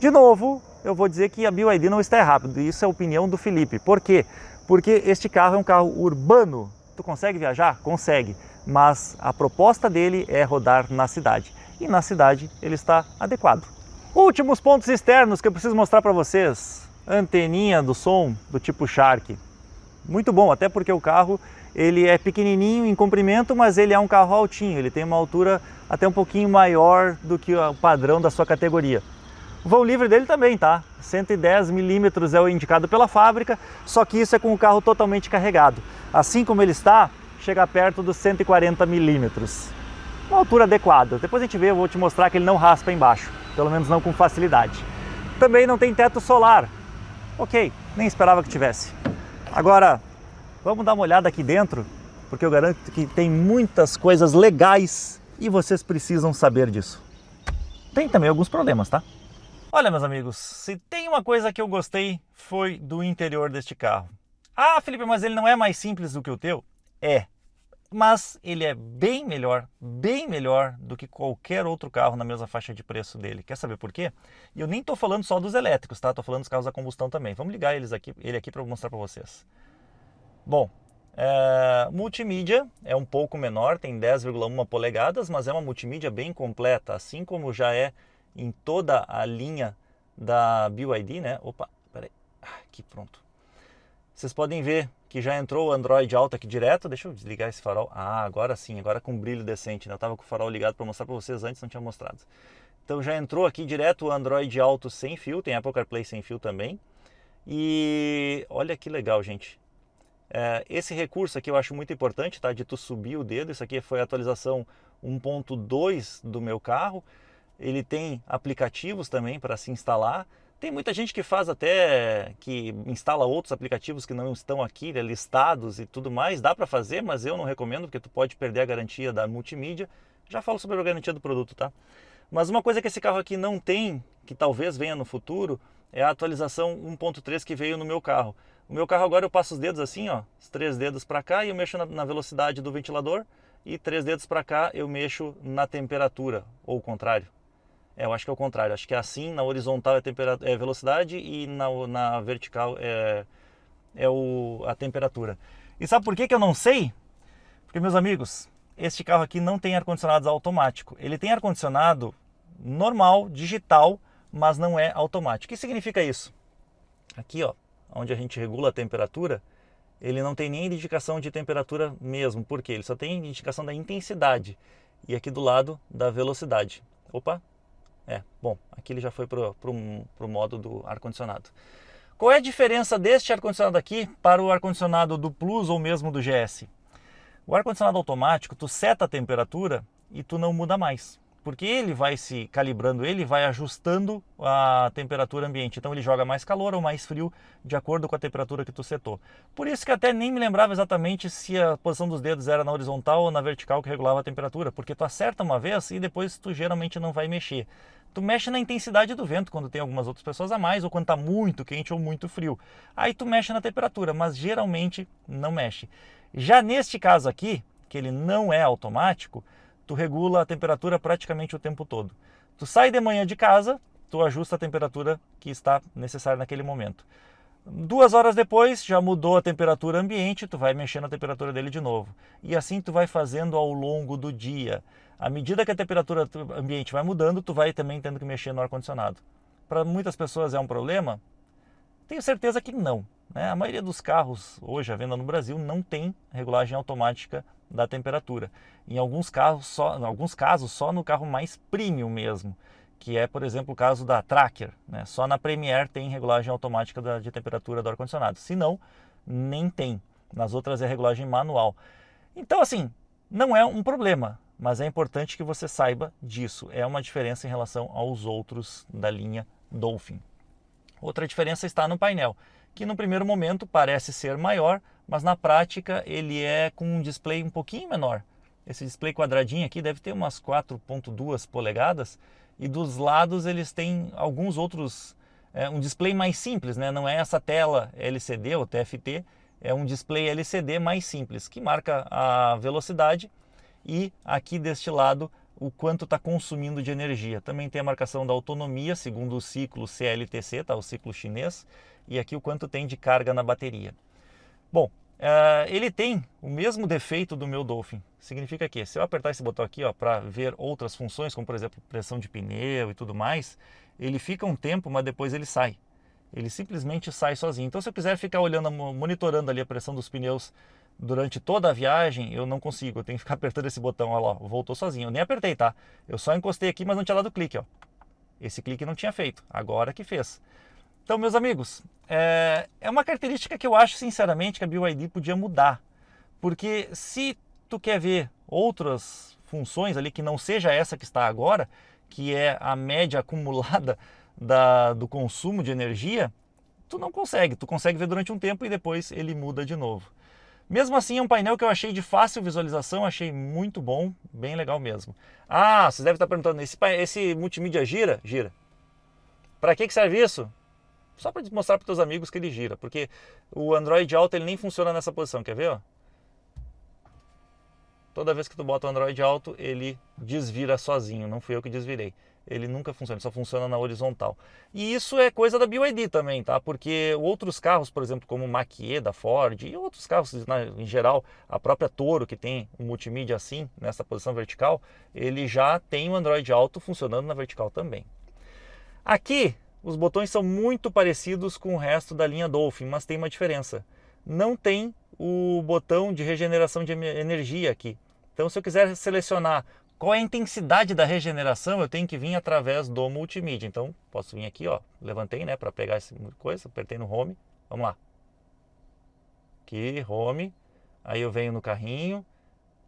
Speaker 1: De novo, eu vou dizer que a BYD não está rápido, isso é a opinião do Felipe. Por quê? Porque este carro é um carro urbano. Tu consegue viajar? Consegue, mas a proposta dele é rodar na cidade e na cidade ele está adequado. Últimos pontos externos que eu preciso mostrar para vocês. Anteninha do som do tipo Shark. Muito bom, até porque o carro ele é pequenininho em comprimento, mas ele é um carro altinho. Ele tem uma altura até um pouquinho maior do que o padrão da sua categoria. O vão livre dele também, tá? 110 milímetros é o indicado pela fábrica, só que isso é com o carro totalmente carregado. Assim como ele está, chega perto dos 140 milímetros. Uma altura adequada. Depois a gente vê, eu vou te mostrar que ele não raspa embaixo. Pelo menos não com facilidade. Também não tem teto solar. Ok, nem esperava que tivesse. Agora, vamos dar uma olhada aqui dentro, porque eu garanto que tem muitas coisas legais e vocês precisam saber disso. Tem também alguns problemas, tá? Olha, meus amigos, se tem uma coisa que eu gostei foi do interior deste carro. Ah, Felipe, mas ele não é mais simples do que o teu? É. Mas ele é bem melhor do que qualquer outro carro na mesma faixa de preço dele. Quer saber por quê? E eu nem estou falando só dos elétricos, tá? Estou falando dos carros a combustão também. Vamos ligar ele aqui para mostrar para vocês. Bom, Multimídia é um pouco menor, tem 10,1 polegadas, mas é uma multimídia bem completa, assim como já é em toda a linha da BYD, né? Opa, peraí, aqui pronto. Vocês podem ver que já entrou o Android Auto aqui direto. Deixa eu desligar esse farol. Agora sim, agora com brilho decente, né? Eu estava com o farol ligado para mostrar para vocês, antes não tinha mostrado. Então já entrou aqui direto o Android Auto sem fio, tem Apple CarPlay sem fio também. E olha que legal, gente. Esse recurso aqui eu acho muito importante, tá? De tu subir o dedo. Isso aqui foi a atualização 1.2 do meu carro. Ele tem aplicativos também para se instalar. Tem muita gente que faz até, que instala outros aplicativos que não estão aqui, né, listados e tudo mais. Dá para fazer, mas eu não recomendo, porque tu pode perder a garantia da multimídia. Já falo sobre a garantia do produto, tá? Mas uma coisa que esse carro aqui não tem, que talvez venha no futuro, é a atualização 1.3 que veio no meu carro. O meu carro agora eu passo os dedos assim, ó, os 3 dedos para cá e eu mexo na velocidade do ventilador, e 3 dedos para cá eu mexo na temperatura, ou o contrário. Eu acho que é o contrário, acho que é assim, na horizontal é velocidade e na vertical a temperatura. E sabe por que eu não sei? Porque, meus amigos, este carro aqui não tem ar-condicionado automático. Ele tem ar-condicionado normal, digital, mas não é automático. O que significa isso? Aqui, ó, onde a gente regula a temperatura, ele não tem nem indicação de temperatura mesmo. Por quê? Ele só tem indicação da intensidade. E aqui do lado, da velocidade. Opa! Bom, aqui ele já foi para o modo do ar-condicionado. Qual é a diferença deste ar-condicionado aqui para o ar-condicionado do Plus ou mesmo do GS? O ar-condicionado automático, tu seta a temperatura e tu não muda mais. Porque ele vai se calibrando, ele vai ajustando a temperatura ambiente. Então ele joga mais calor ou mais frio de acordo com a temperatura que tu setou. Por isso que até nem me lembrava exatamente se a posição dos dedos era na horizontal ou na vertical que regulava a temperatura. Porque tu acerta uma vez e depois tu geralmente não vai mexer. Tu mexe na intensidade do vento quando tem algumas outras pessoas a mais, ou quando está muito quente ou muito frio. Aí tu mexe na temperatura, mas geralmente não mexe. Já neste caso aqui, que ele não é automático, tu regula a temperatura praticamente o tempo todo. Tu sai de manhã de casa, tu ajusta a temperatura que está necessária naquele momento. 2 horas depois, já mudou a temperatura ambiente, tu vai mexer na temperatura dele de novo. E assim tu vai fazendo ao longo do dia. À medida que a temperatura ambiente vai mudando, tu vai também tendo que mexer no ar-condicionado. Para muitas pessoas é um problema? Tenho certeza que não, né? A maioria dos carros hoje à venda no Brasil não tem regulagem automática da temperatura. Em alguns casos só no carro mais premium mesmo, que é, por exemplo, o caso da Tracker, né? Só na Premier tem regulagem automática de temperatura do ar-condicionado. Se não, nem tem. Nas outras é regulagem manual. Então, assim, não é um problema, mas é importante que você saiba disso. É uma diferença em relação aos outros da linha Dolphin. Outra diferença está no painel, que no primeiro momento parece ser maior, mas na prática ele é com um display um pouquinho menor. Esse display quadradinho aqui deve ter umas 4,2 polegadas, e dos lados eles têm alguns outros, um display mais simples, né? Não é essa tela LCD ou TFT, é um display LCD mais simples, que marca a velocidade e aqui deste lado o quanto está consumindo de energia. Também tem a marcação da autonomia, segundo o ciclo CLTC, tá? O ciclo chinês, e aqui o quanto tem de carga na bateria. Bom, ele tem o mesmo defeito do meu Dolphin. Significa que se eu apertar esse botão aqui para ver outras funções, como por exemplo pressão de pneu e tudo mais, ele fica um tempo, mas depois ele sai. Ele simplesmente sai sozinho. Então se eu quiser ficar olhando, monitorando ali a pressão dos pneus durante toda a viagem, eu não consigo. Eu tenho que ficar apertando esse botão, olha lá, voltou sozinho. Eu nem apertei, tá? Eu só encostei aqui, mas não tinha dado clique, ó. Esse clique não tinha feito, agora que fez. Então, meus amigos, é uma característica que eu acho, sinceramente, que a BYD podia mudar. Porque se tu quer ver outras funções ali, que não seja essa que está agora, que é a média acumulada do consumo de energia, tu não consegue. Tu consegue ver durante um tempo e depois ele muda de novo. Mesmo assim, é um painel que eu achei de fácil visualização, achei muito bom, bem legal mesmo. Ah, vocês devem estar perguntando, esse multimídia gira? Gira. Para que serve isso? Só para mostrar para os teus amigos que ele gira, porque o Android Auto ele nem funciona nessa posição, quer ver? Ó? Toda vez que tu bota o Android Auto, ele desvira sozinho, não fui eu que desvirei. ele nunca funciona, ele só funciona na horizontal. E isso é coisa da BYD também, tá? Porque outros carros, por exemplo, como o Mach-E da Ford e outros carros em geral, a própria Toro, que tem um multimídia assim, nessa posição vertical, ele já tem o Android Auto funcionando na vertical também. Aqui, os botões são muito parecidos com o resto da linha Dolphin, mas tem uma diferença. Não tem o botão de regeneração de energia aqui. Então, se eu quiser selecionar qual é a intensidade da regeneração, eu tenho que vir através do multimídia. Então, posso vir aqui, ó, levantei, né, para pegar essa coisa, apertei no Home, vamos lá. Aqui, Home, aí eu venho no carrinho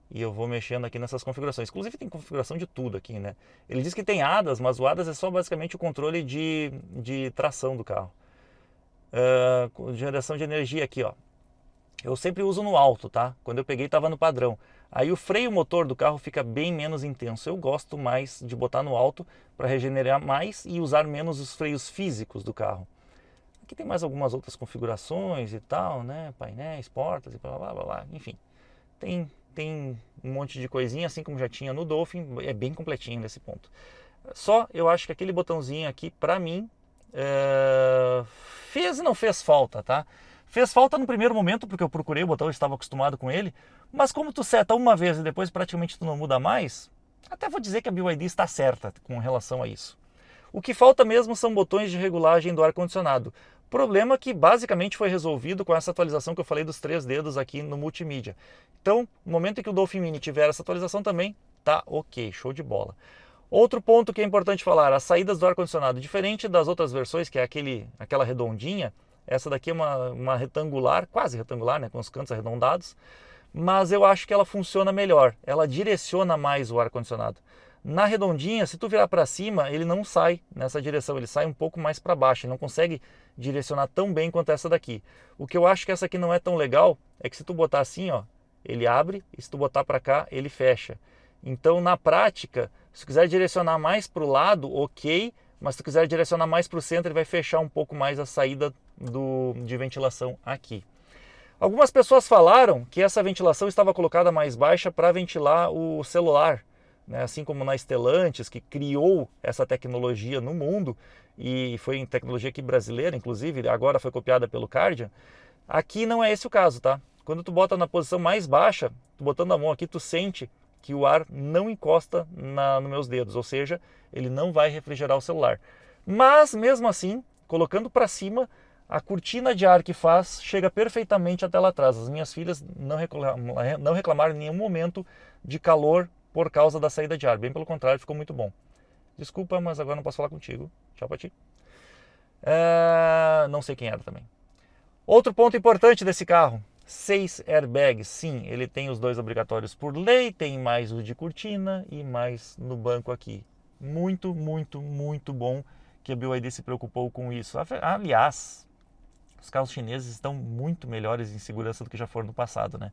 Speaker 1: e eu vou mexendo aqui nessas configurações. Inclusive tem configuração de tudo aqui, né? Ele diz que tem ADAS, mas o ADAS é só basicamente o controle de tração do carro. Geração de energia aqui, ó. Eu sempre uso no alto, tá? Quando eu peguei estava no padrão. Aí o freio motor do carro fica bem menos intenso. Eu gosto mais de botar no alto para regenerar mais e usar menos os freios físicos do carro. Aqui tem mais algumas outras configurações e tal, né? Painéis, portas e blá blá blá blá. Enfim, tem um monte de coisinha, assim como já tinha no Dolphin. É bem completinho nesse ponto. Só eu acho que aquele botãozinho aqui, para mim, fez e não fez falta, tá? Fez falta no primeiro momento, porque eu procurei o botão, eu estava acostumado com ele. Mas como tu seta uma vez e depois praticamente tu não muda mais, até vou dizer que a BYD está certa com relação a isso. O que falta mesmo são botões de regulagem do ar-condicionado. Problema que basicamente foi resolvido com essa atualização que eu falei dos 3 dedos aqui no multimídia. Então, no momento em que o Dolphin Mini tiver essa atualização também, tá ok, show de bola. Outro ponto que é importante falar, as saídas do ar-condicionado. Diferente das outras versões, que é aquela redondinha, essa daqui é uma retangular, quase retangular, né, com os cantos arredondados, mas eu acho que ela funciona melhor, ela direciona mais o ar-condicionado. Na redondinha, se tu virar para cima, ele não sai nessa direção, ele sai um pouco mais para baixo, ele não consegue direcionar tão bem quanto essa daqui. O que eu acho que essa aqui não é tão legal é que se tu botar assim, ó, ele abre, e se tu botar para cá, ele fecha. Então, na prática, se tu quiser direcionar mais para o lado, ok, mas se tu quiser direcionar mais para o centro, ele vai fechar um pouco mais a saída de ventilação aqui. Algumas pessoas falaram que essa ventilação estava colocada mais baixa para ventilar o celular, né? Assim como na Stellantis, que criou essa tecnologia no mundo, e foi em tecnologia aqui brasileira, inclusive, agora foi copiada pelo Kardian. Aqui não é esse o caso, tá? Quando tu bota na posição mais baixa, tu botando a mão aqui, tu sente que o ar não encosta nos meus dedos, ou seja, ele não vai refrigerar o celular. Mas, mesmo assim, colocando para cima, a cortina de ar que faz chega perfeitamente até lá atrás. As minhas filhas não reclamaram em nenhum momento de calor por causa da saída de ar. Bem pelo contrário, ficou muito bom. Desculpa, mas agora não posso falar contigo. Tchau pra ti. Não sei quem era também. Outro ponto importante desse carro. 6 airbags. Sim, ele tem os 2 obrigatórios por lei. Tem mais o de cortina e mais no banco aqui. Muito, muito, muito bom que a BYD se preocupou com isso. Aliás, os carros chineses estão muito melhores em segurança do que já foram no passado, né?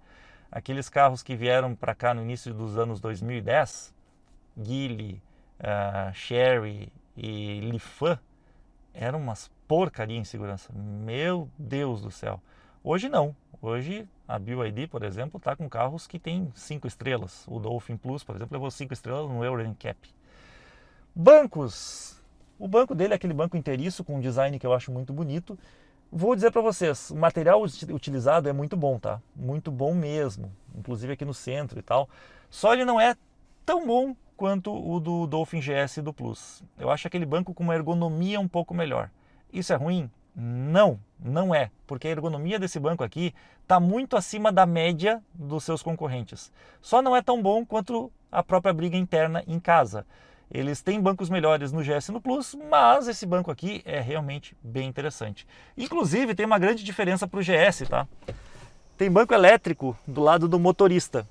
Speaker 1: Aqueles carros que vieram para cá no início dos anos 2010, Geely, Chery e Lifan, eram umas porcaria em segurança. Meu Deus do céu. Hoje não. Hoje a BYD, por exemplo, está com carros que têm 5 estrelas. O Dolphin Plus, por exemplo, levou 5 estrelas no Euro NCAP. Bancos. O banco dele é aquele banco inteiriço com um design que eu acho muito bonito. Vou dizer para vocês, o material utilizado é muito bom, tá? Muito bom mesmo, inclusive aqui no centro e tal. Só ele não é tão bom quanto o do Dolphin GS e do Plus. Eu acho aquele banco com uma ergonomia um pouco melhor. Isso é ruim? Não, não é, porque a ergonomia desse banco aqui está muito acima da média dos seus concorrentes. Só não é tão bom quanto a própria briga interna em casa. Eles têm bancos melhores no GS e no Plus, mas esse banco aqui é realmente bem interessante. Inclusive, tem uma grande diferença para o GS, tá? Tem banco elétrico do lado do motorista.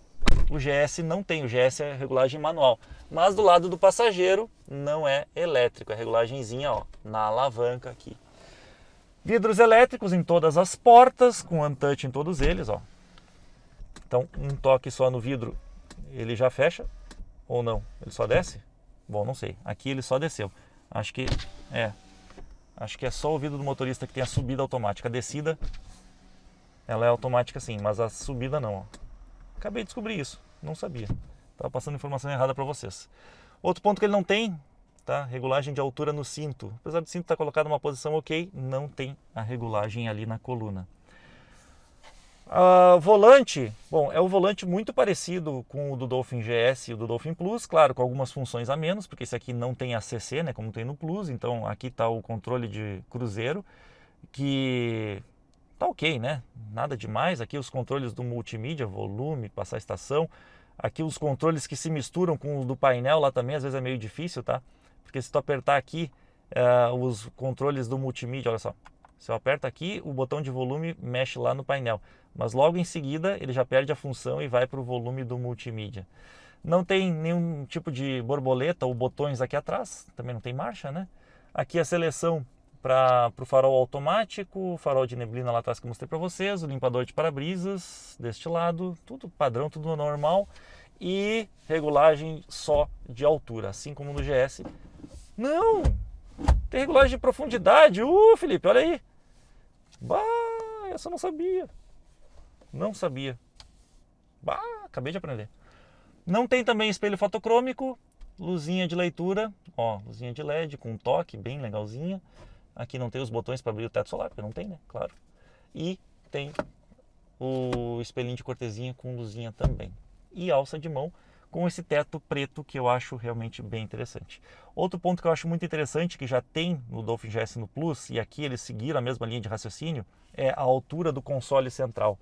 Speaker 1: O GS não tem, o GS é regulagem manual. Mas do lado do passageiro não é elétrico, é regulagenzinha, ó, na alavanca aqui. Vidros elétricos em todas as portas, com Untouch em todos eles, ó. Então, um toque só no vidro, ele já fecha, ou não? Ele só desce? Bom, não sei. Aqui ele só desceu. Acho que é só o vidro do motorista que tem a subida automática. A descida, ela é automática sim, mas a subida não. Ó. Acabei de descobrir isso. Não sabia. Estava passando informação errada para vocês. Outro ponto que ele não tem tá? Regulagem de altura no cinto. Apesar do cinto estar colocado numa posição ok, não tem a regulagem ali na coluna. Volante, bom, é um volante muito parecido com o do Dolphin GS e o do Dolphin Plus, claro, com algumas funções a menos, porque esse aqui não tem ACC, né, como tem no Plus, então aqui está o controle de cruzeiro, que tá ok, né, nada demais. Aqui os controles do multimídia, volume, passar estação, aqui os controles que se misturam com os do painel lá também, às vezes é meio difícil, tá, porque se tu apertar aqui os controles do multimídia, olha só, se eu aperto aqui, o botão de volume mexe lá no painel, mas logo em seguida ele já perde a função e vai para o volume do multimídia. Não tem nenhum tipo de borboleta ou botões aqui atrás, também não tem marcha, né? Aqui a seleção para o farol automático, farol de neblina lá atrás que eu mostrei para vocês, o limpador de para-brisas deste lado, tudo padrão, tudo normal, e regulagem só de altura, assim como no GS. Não! Tem regulagem de profundidade. Felipe, olha aí. Bah, essa eu não sabia. Não sabia. Bah, acabei de aprender. Não tem também espelho fotocrômico, luzinha de leitura, ó, luzinha de LED com um toque bem legalzinha. Aqui não tem os botões para abrir o teto solar, porque não tem, né? Claro. E tem o espelhinho de cortesia com luzinha também. E alça de mão com esse teto preto que eu acho realmente bem interessante. Outro ponto que eu acho muito interessante, que já tem no Dolphin GS no Plus, e aqui eles seguiram a mesma linha de raciocínio, é a altura do console central.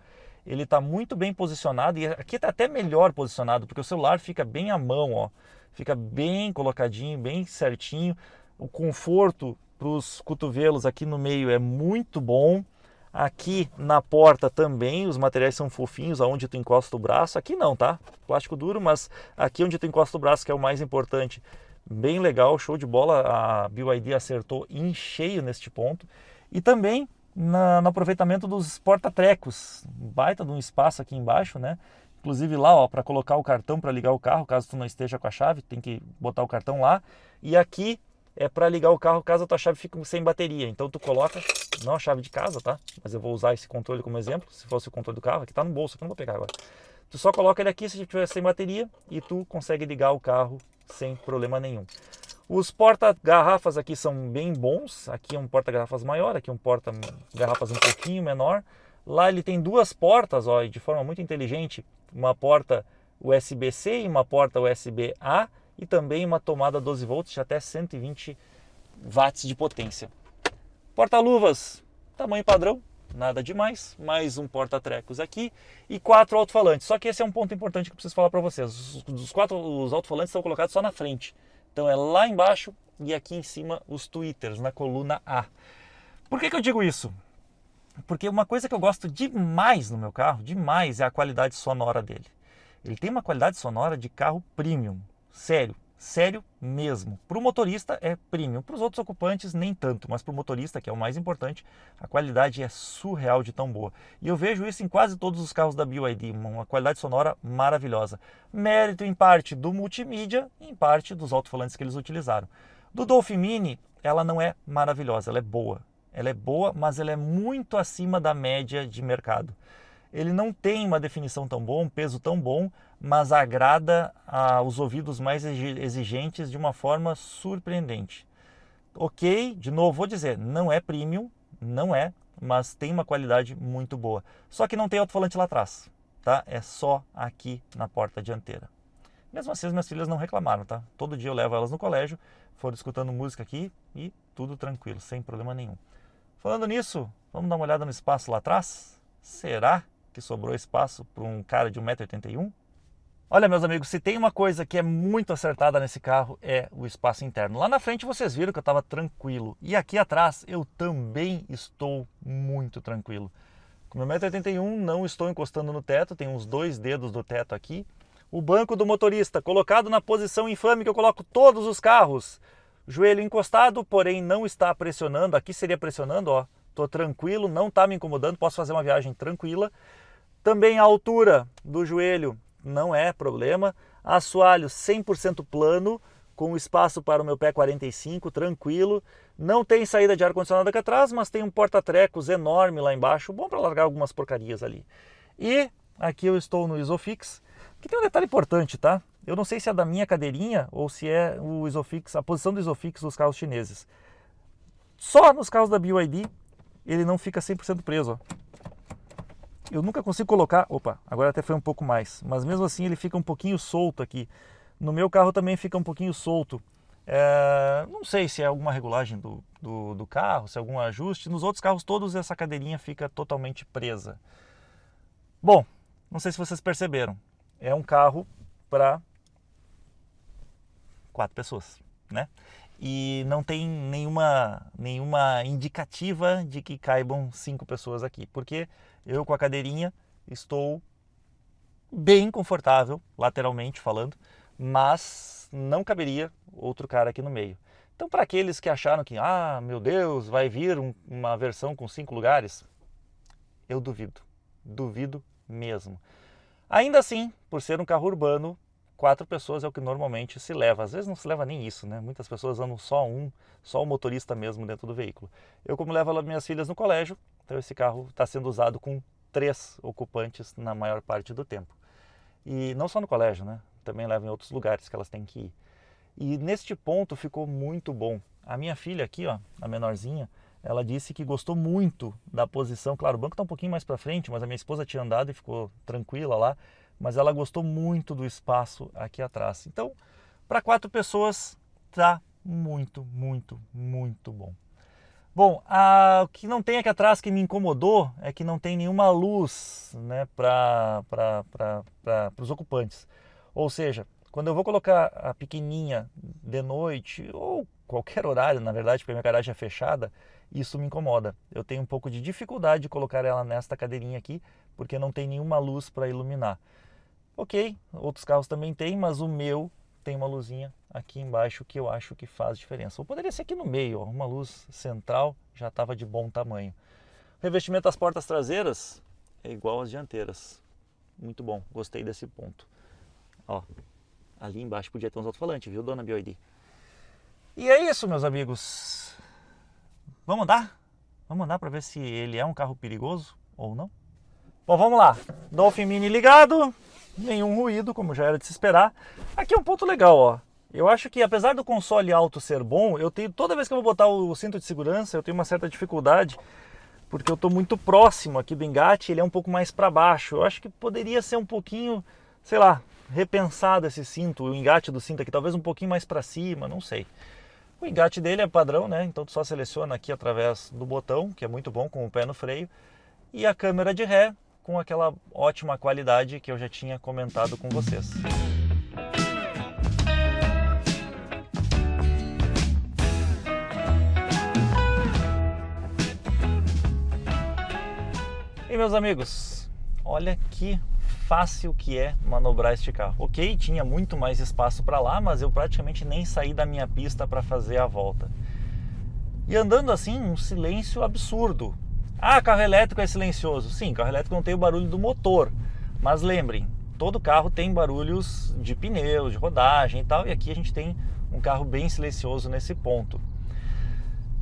Speaker 1: Ele está muito bem posicionado, e aqui está até melhor posicionado, porque o celular fica bem à mão, ó, fica bem colocadinho, bem certinho. O conforto para os cotovelos aqui no meio é muito bom. Aqui na porta também os materiais são fofinhos, aonde tu encosta o braço. Aqui não, tá? Plástico duro, mas aqui onde tu encosta o braço, que é o mais importante. Bem legal, show de bola. A BYD acertou em cheio neste ponto. E também no aproveitamento dos porta-trecos. Baita de um espaço aqui embaixo, né? Inclusive lá, ó, para colocar o cartão para ligar o carro, caso tu não esteja com a chave, tem que botar o cartão lá. E aqui é para ligar o carro caso a tua chave fique sem bateria. Então tu coloca, não a chave de casa, tá? Mas eu vou usar esse controle como exemplo, se fosse o controle do carro, aqui tá no bolso, que eu não vou pegar agora. Tu só coloca ele aqui se estiver sem bateria e tu consegue ligar o carro sem problema nenhum. Os porta-garrafas aqui são bem bons. Aqui é um porta-garrafas maior, aqui é um porta-garrafas um pouquinho menor. Lá ele tem duas portas, ó, de forma muito inteligente, uma porta USB-C e uma porta USB-A, e também uma tomada 12 volts de até 120 watts de potência. Porta-luvas, tamanho padrão, nada demais, mais um porta-trecos aqui e 4 alto-falantes. Só que esse é um ponto importante que eu preciso falar para vocês. Os alto-falantes estão colocados só na frente. Então é lá embaixo e aqui em cima os tweeters, na coluna A. Por que eu digo isso? Porque uma coisa que eu gosto demais no meu carro, demais, é a qualidade sonora dele. Ele tem uma qualidade sonora de carro premium. Sério, sério mesmo. Para o motorista é premium, para os outros ocupantes nem tanto, mas para o motorista, que é o mais importante, a qualidade é surreal de tão boa. E eu vejo isso em quase todos os carros da BYD, uma qualidade sonora maravilhosa. Mérito em parte do multimídia e em parte dos alto-falantes que eles utilizaram. Do Dolphin Mini, ela não é maravilhosa, ela é boa. Ela é boa, mas ela é muito acima da média de mercado. Ele não tem uma definição tão boa, um peso tão bom, mas agrada aos ouvidos mais exigentes de uma forma surpreendente. Ok, de novo vou dizer, não é premium, não é, mas tem uma qualidade muito boa. Só que não tem alto-falante lá atrás, tá? É só aqui na porta dianteira. Mesmo assim, as minhas filhas não reclamaram, tá? Todo dia eu levo elas no colégio, foram escutando música aqui e tudo tranquilo, sem problema nenhum. Falando nisso, vamos dar uma olhada no espaço lá atrás? Será que sobrou espaço para um cara de 1,81 m? Olha, meus amigos, se tem uma coisa que é muito acertada nesse carro é o espaço interno. Lá na frente vocês viram que eu estava tranquilo. E aqui atrás eu também estou muito tranquilo. Com meu 1,81 m não estou encostando no teto, tem uns 2 dedos do teto aqui. O banco do motorista colocado na posição infame que eu coloco todos os carros. Joelho encostado, porém não está pressionando. Aqui seria pressionando, ó. Estou tranquilo, não está me incomodando, posso fazer uma viagem tranquila. Também a altura do joelho não é problema. Assoalho 100% plano, com espaço para o meu pé 45, tranquilo. Não tem saída de ar-condicionado aqui atrás, mas tem um porta-trecos enorme lá embaixo, bom para largar algumas porcarias ali. E aqui eu estou no Isofix, que tem um detalhe importante, tá? Eu não sei se é da minha cadeirinha ou se é o Isofix, a posição do Isofix dos carros chineses. Só nos carros da BYD ele não fica 100% preso, ó. Eu nunca consigo colocar... Opa, agora até foi um pouco mais. Mas mesmo assim ele fica um pouquinho solto aqui. No meu carro também fica um pouquinho solto. Não sei se é alguma regulagem do carro, se é algum ajuste. Nos outros carros todos essa cadeirinha fica totalmente presa. Bom, não sei se vocês perceberam. É um carro para 4 pessoas, né? E não tem nenhuma indicativa de que caibam 5 pessoas aqui, porque eu com a cadeirinha estou bem confortável, lateralmente falando, mas não caberia outro cara aqui no meio. Então, para aqueles que acharam que, meu Deus, vai vir uma versão com 5 lugares, eu duvido mesmo. Ainda assim, por ser um carro urbano, 4 pessoas é o que normalmente se leva. Às vezes não se leva nem isso, né? Muitas pessoas andam só o motorista mesmo dentro do veículo. Eu, como levo as minhas filhas no colégio, então esse carro está sendo usado com 3 ocupantes na maior parte do tempo. E não só no colégio, né? Também levo em outros lugares que elas têm que ir. E neste ponto ficou muito bom. A minha filha aqui, ó, a menorzinha, ela disse que gostou muito da posição. Claro, o banco está um pouquinho mais para frente, mas a minha esposa tinha andado e ficou tranquila lá. Mas ela gostou muito do espaço aqui atrás. Então, para 4 pessoas, tá muito bom. Bom, o que não tem aqui atrás que me incomodou é que não tem nenhuma luz, né, para os ocupantes. Ou seja, quando eu vou colocar a pequenininha de noite, ou qualquer horário, na verdade, porque a minha garagem é fechada, isso me incomoda. Eu tenho um pouco de dificuldade de colocar ela nesta cadeirinha aqui, porque não tem nenhuma luz para iluminar. Ok, outros carros também tem, mas o meu tem uma luzinha aqui embaixo que eu acho que faz diferença. Ou poderia ser aqui no meio, ó, uma luz central já estava de bom tamanho. O revestimento das portas traseiras é igual às dianteiras. Muito bom, gostei desse ponto. Ó, ali embaixo podia ter uns alto-falantes, viu, dona BYD? E é isso, meus amigos. Vamos andar? Vamos andar para ver se ele é um carro perigoso ou não? Bom, vamos lá. Dolphin Mini ligado. Nenhum ruído, como já era de se esperar. Aqui é um ponto legal, ó. Eu acho que apesar do console alto ser bom, toda vez que eu vou botar o cinto de segurança, eu tenho uma certa dificuldade, porque eu estou muito próximo aqui do engate, ele é um pouco mais para baixo. Eu acho que poderia ser um pouquinho, sei lá, repensado esse cinto, o engate do cinto aqui, talvez um pouquinho mais para cima, não sei. O engate dele é padrão, né? Então tu só seleciona aqui através do botão, que é muito bom, com o pé no freio, e a câmera de ré, com aquela ótima qualidade que eu já tinha comentado com vocês. E meus amigos, olha que fácil que é manobrar este carro. Ok, tinha muito mais espaço para lá, mas eu praticamente nem saí da minha pista para fazer a volta. E andando assim, um silêncio absurdo. Carro elétrico é silencioso. Sim, carro elétrico não tem o barulho do motor. Mas lembrem, todo carro tem barulhos de pneus, de rodagem e tal. E aqui a gente tem um carro bem silencioso nesse ponto.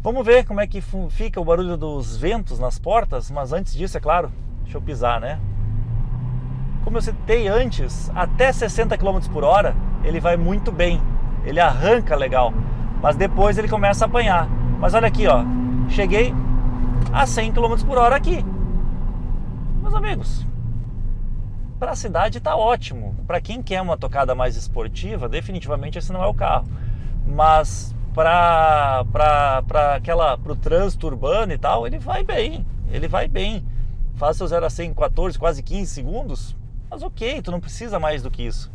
Speaker 1: Vamos ver como é que fica o barulho dos ventos nas portas. Mas antes disso, é claro, deixa eu pisar, né? Como eu citei antes, até 60 km por hora ele vai muito bem. Ele arranca legal. Mas depois ele começa a apanhar. Mas olha aqui, ó. Cheguei a 100 km por hora aqui. Meus amigos, para a cidade está ótimo. Para quem quer uma tocada mais esportiva, definitivamente esse não é o carro. Mas para o trânsito urbano e tal, ele vai bem. Ele vai bem. Faz seu 0 a 100 em 14, quase 15 segundos. Mas ok, tu não precisa mais do que isso.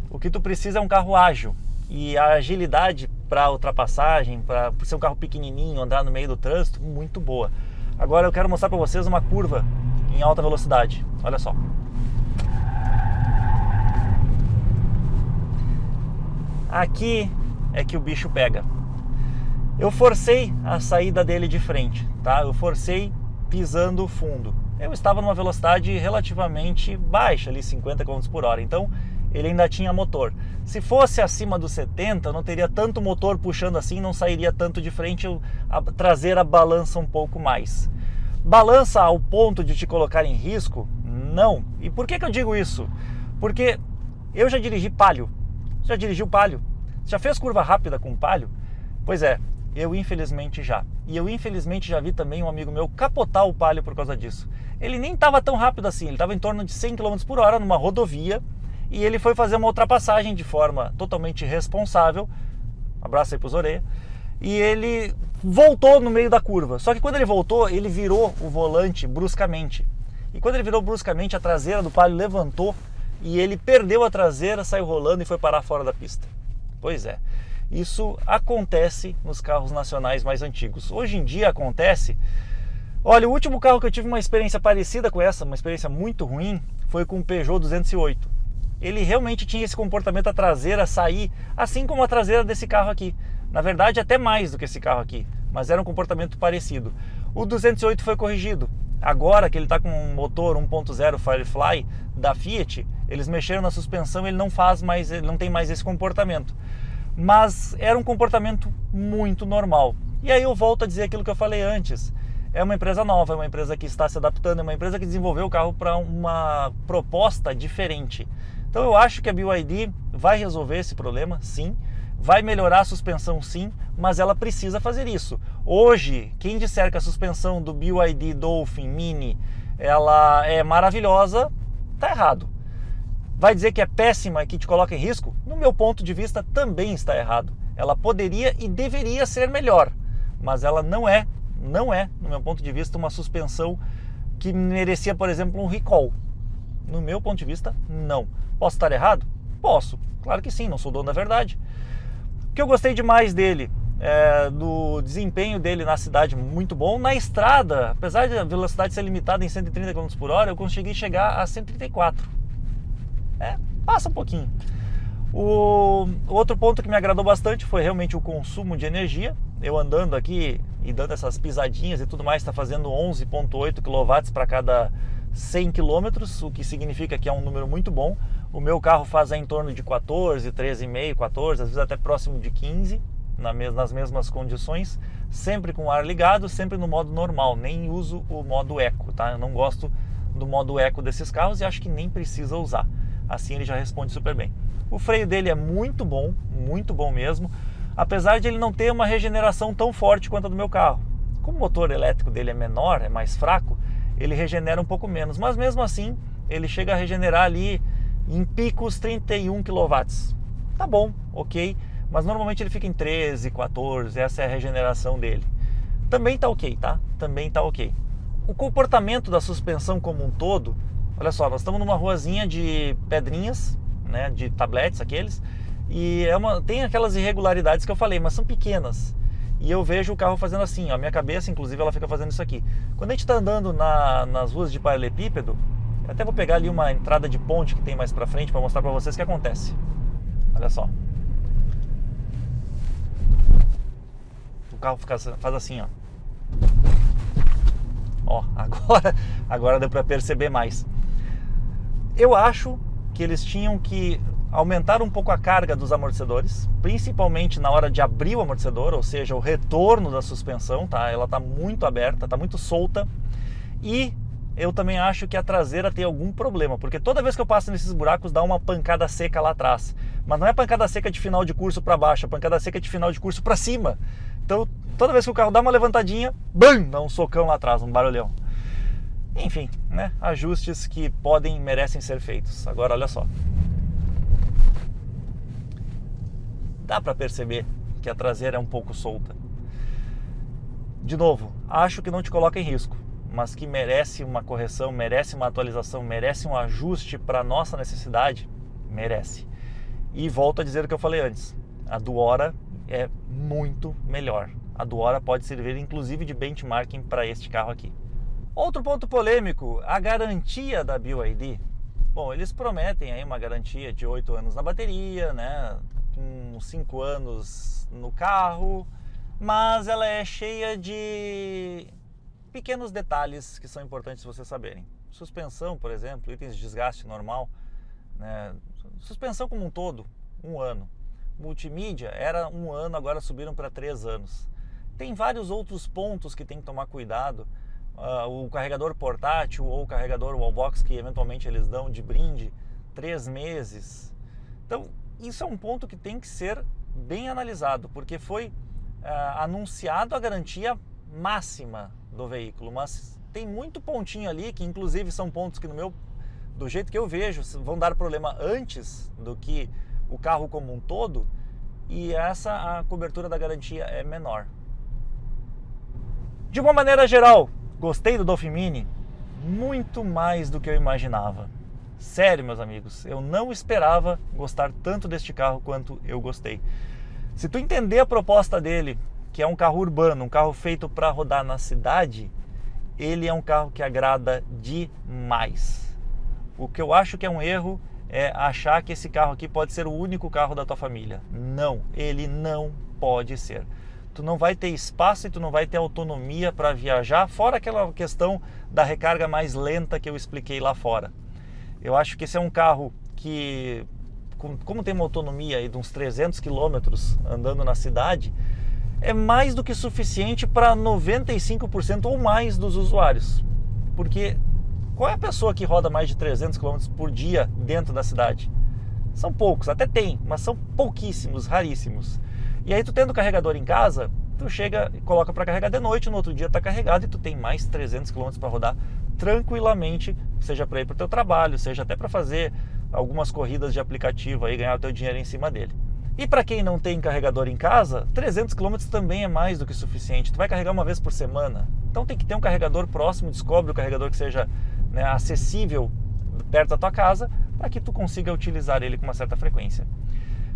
Speaker 1: O que tu precisa é um carro ágil. E a agilidade para ultrapassagem, para ser um carro pequenininho, andar no meio do trânsito, muito boa. Agora eu quero mostrar para vocês uma curva em alta velocidade. Olha só. Aqui é que o bicho pega. Eu forcei a saída dele de frente, tá? Eu forcei pisando fundo. Eu estava numa velocidade relativamente baixa, ali 50 km por hora. Então ele ainda tinha motor. Se fosse acima dos 70, não teria tanto motor puxando assim, não sairia tanto de frente, a traseira balança um pouco mais. Balança ao ponto de te colocar em risco? Não. E por que eu digo isso? Porque Eu já dirigi Palio. Já dirigiu Palio? Já fez curva rápida com Palio? Pois é, eu infelizmente já. E eu infelizmente já vi também um amigo meu capotar o Palio por causa disso. Ele nem estava tão rápido assim, ele estava em torno de 100 km por hora numa rodovia e ele foi fazer uma ultrapassagem de forma totalmente irresponsável. Abraço aí pros orelhas. E ele voltou no meio da curva. Só que quando ele voltou, ele virou o volante bruscamente. E quando ele virou bruscamente, a traseira do Palio levantou e ele perdeu a traseira, saiu rolando e foi parar fora da pista. Pois é, isso acontece nos carros nacionais mais antigos. Hoje em dia acontece... Olha, o último carro que eu tive uma experiência parecida com essa, uma experiência muito ruim, foi com o Peugeot 208. Ele realmente tinha esse comportamento, a traseira sair, assim como a traseira desse carro aqui. Na verdade, até mais do que esse carro aqui, mas era um comportamento parecido. O 208 foi corrigido. Agora que ele está com um motor 1.0 Firefly da Fiat, eles mexeram na suspensão, ele não faz mais, ele não tem mais esse comportamento. Mas era um comportamento muito normal. E aí eu volto a dizer aquilo que eu falei antes. É uma empresa nova, é uma empresa que está se adaptando, é uma empresa que desenvolveu o carro para uma proposta diferente. Então eu acho que a BYD vai resolver esse problema, sim. Vai melhorar a suspensão, sim, mas ela precisa fazer isso. Hoje, quem disser que a suspensão do BYD Dolphin Mini ela é maravilhosa, tá errado. Vai dizer que é péssima e que te coloca em risco? No meu ponto de vista, também está errado. Ela poderia e deveria ser melhor, mas ela não é, no meu ponto de vista, uma suspensão que merecia, por exemplo, um recall. No meu ponto de vista, não. Posso estar errado? Posso, claro que sim, não sou dono da verdade. O que eu gostei demais dele, do desempenho dele na cidade, muito bom. Na estrada, apesar da velocidade ser limitada em 130 km por hora, eu consegui chegar a 134. Passa um pouquinho. O outro ponto que me agradou bastante foi realmente o consumo de energia. Eu andando aqui e dando essas pisadinhas e tudo mais, está fazendo 11,8 kW para cada 100 km, o que significa que é um número muito bom. O meu carro faz em torno de 14, 13,5, 14, às vezes até próximo de 15, nas mesmas condições, sempre com o ar ligado, sempre no modo normal, nem uso o modo eco, tá? Eu não gosto do modo eco desses carros e acho que nem precisa usar, assim ele já responde super bem. O freio dele é muito bom mesmo, apesar de ele não ter uma regeneração tão forte quanto a do meu carro. Como o motor elétrico dele é menor, é mais fraco, ele regenera um pouco menos, mas mesmo assim ele chega a regenerar ali em picos 31 kW. Tá bom, ok, mas normalmente ele fica em 13, 14, essa é a regeneração dele. Também tá ok, tá? Também tá ok. O comportamento da suspensão como um todo, olha só, nós estamos numa ruazinha de pedrinhas, né, de tabletes aqueles, e tem aquelas irregularidades que eu falei, mas são pequenas. E eu vejo o carro fazendo assim, ó, a minha cabeça, inclusive, ela fica fazendo isso aqui. Quando a gente está andando nas ruas de paralelepípedo, eu até vou pegar ali uma entrada de ponte que tem mais pra frente para mostrar para vocês o que acontece. Olha só. O carro faz assim, ó. Ó, agora deu para perceber mais. Eu acho que eles tinham que aumentar um pouco a carga dos amortecedores, principalmente na hora de abrir o amortecedor, ou seja, o retorno da suspensão, tá? Ela tá muito aberta, tá muito solta. E eu também acho que a traseira tem algum problema, porque toda vez que eu passo nesses buracos dá uma pancada seca lá atrás. Mas não é pancada seca de final de curso para baixo, é pancada seca de final de curso para cima. Então, toda vez que o carro dá uma levantadinha, bam, dá um socão lá atrás, um barulhão. Enfim, né? Ajustes que merecem ser feitos. Agora, olha só. Dá para perceber que a traseira é um pouco solta. De novo, acho que não te coloca em risco, mas que merece uma correção, merece uma atualização, merece um ajuste para a nossa necessidade, merece. E volto a dizer o que eu falei antes, a Duora é muito melhor. A Duora pode servir inclusive de benchmarking para este carro aqui. Outro ponto polêmico, a garantia da BYD. Bom, eles prometem aí uma garantia de 8 anos na bateria, né? 5 anos no carro, mas ela é cheia de pequenos detalhes que são importantes vocês saberem. Suspensão, por exemplo, itens de desgaste normal, né? Suspensão como um todo, 1 ano. Multimídia era 1 ano, agora subiram para 3 anos. Tem vários outros pontos que tem que tomar cuidado. O carregador portátil ou o carregador wallbox que eventualmente eles dão de brinde, 3 meses. Então, isso é um ponto que tem que ser bem analisado, porque foi anunciado a garantia máxima do veículo, mas tem muito pontinho ali, que inclusive são pontos que do jeito que eu vejo, vão dar problema antes do que o carro como um todo, e a cobertura da garantia é menor. De uma maneira geral, gostei do Dolphin Mini muito mais do que eu imaginava. Sério, meus amigos, eu não esperava gostar tanto deste carro quanto eu gostei. Se tu entender a proposta dele, que é um carro urbano, um carro feito para rodar na cidade, ele é um carro que agrada demais. O que eu acho que é um erro é achar que esse carro aqui pode ser o único carro da tua família. Não, ele não pode ser. Tu não vai ter espaço e tu não vai ter autonomia para viajar, fora aquela questão da recarga mais lenta que eu expliquei lá fora. Eu acho que esse é um carro que, como tem uma autonomia aí de uns 300 km andando na cidade, é mais do que suficiente para 95% ou mais dos usuários. Porque qual é a pessoa que roda mais de 300 km por dia dentro da cidade? São poucos, até tem, mas são pouquíssimos, raríssimos. E aí tu tendo o carregador em casa, tu chega e coloca para carregar de noite, no outro dia está carregado e tu tem mais 300 km para rodar tranquilamente, seja para ir para o teu trabalho, seja até para fazer algumas corridas de aplicativo aí, ganhar o teu dinheiro em cima dele. E para quem não tem carregador em casa, 300 km também é mais do que suficiente. Tu vai carregar uma vez por semana, então tem que ter um carregador próximo, descobre o carregador que seja acessível perto da tua casa, para que tu consiga utilizar ele com uma certa frequência.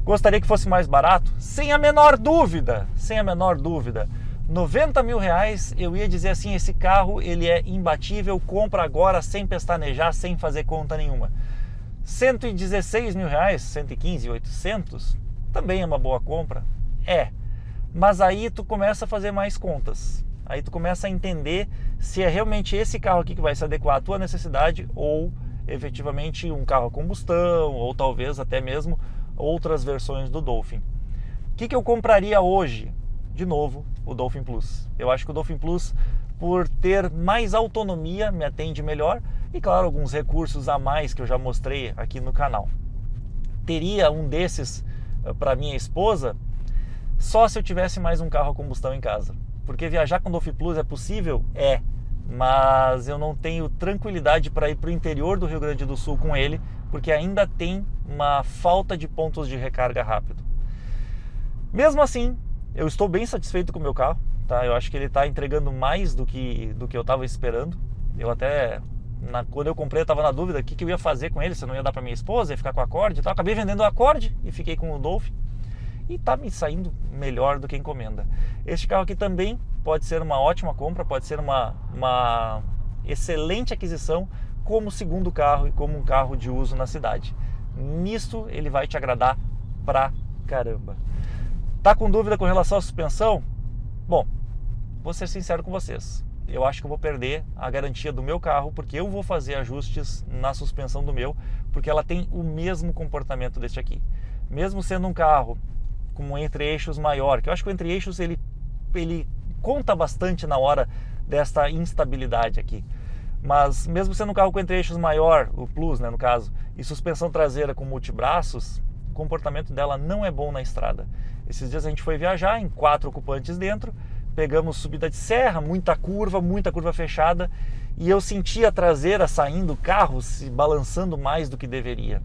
Speaker 1: Gostaria que fosse mais barato? Sem a menor dúvida, sem a menor dúvida. 90 mil reais, eu ia dizer assim, esse carro ele é imbatível, compra agora sem pestanejar, sem fazer conta nenhuma. 116 mil reais, 115, 800, também é uma boa compra? É, mas aí tu começa a fazer mais contas. Aí tu começa a entender se é realmente esse carro aqui que vai se adequar à tua necessidade ou efetivamente um carro a combustão ou talvez até mesmo outras versões do Dolphin. O que eu compraria hoje? De novo, o Dolphin Plus. Eu acho que o Dolphin Plus, por ter mais autonomia, me atende melhor e, claro, alguns recursos a mais que eu já mostrei aqui no canal. Teria um desses para minha esposa só se eu tivesse mais um carro a combustão em casa. Porque viajar com o Dolphin Plus é possível? É. Mas eu não tenho tranquilidade para ir para o interior do Rio Grande do Sul com ele, porque ainda tem uma falta de pontos de recarga rápido. Mesmo assim, eu estou bem satisfeito com o meu carro, tá? Eu acho que ele está entregando mais do que eu estava esperando. Eu até, quando eu comprei, eu estava na dúvida o que eu ia fazer com ele, se eu não ia dar para minha esposa, ia ficar com o Accord e tal. Acabei vendendo o Accord e fiquei com o Dolphin. E está me saindo melhor do que encomenda. Este carro aqui também pode ser uma ótima compra, pode ser uma excelente aquisição como segundo carro e como um carro de uso na cidade. Nisto ele vai te agradar pra caramba. Tá com dúvida com relação à suspensão? Bom, vou ser sincero com vocês. Eu acho que eu vou perder a garantia do meu carro porque eu vou fazer ajustes na suspensão do meu, porque ela tem o mesmo comportamento deste aqui. Mesmo sendo um carro com um entre-eixos maior, que eu acho que o entre-eixos ele conta bastante na hora desta instabilidade aqui. Mas mesmo sendo um carro com entre-eixos maior, o Plus, né, no caso, e suspensão traseira com multibraços, o comportamento dela não é bom na estrada. Esses dias a gente foi viajar em 4 ocupantes dentro, pegamos subida de serra, muita curva fechada, e eu senti a traseira saindo, o carro se balançando mais do que deveria.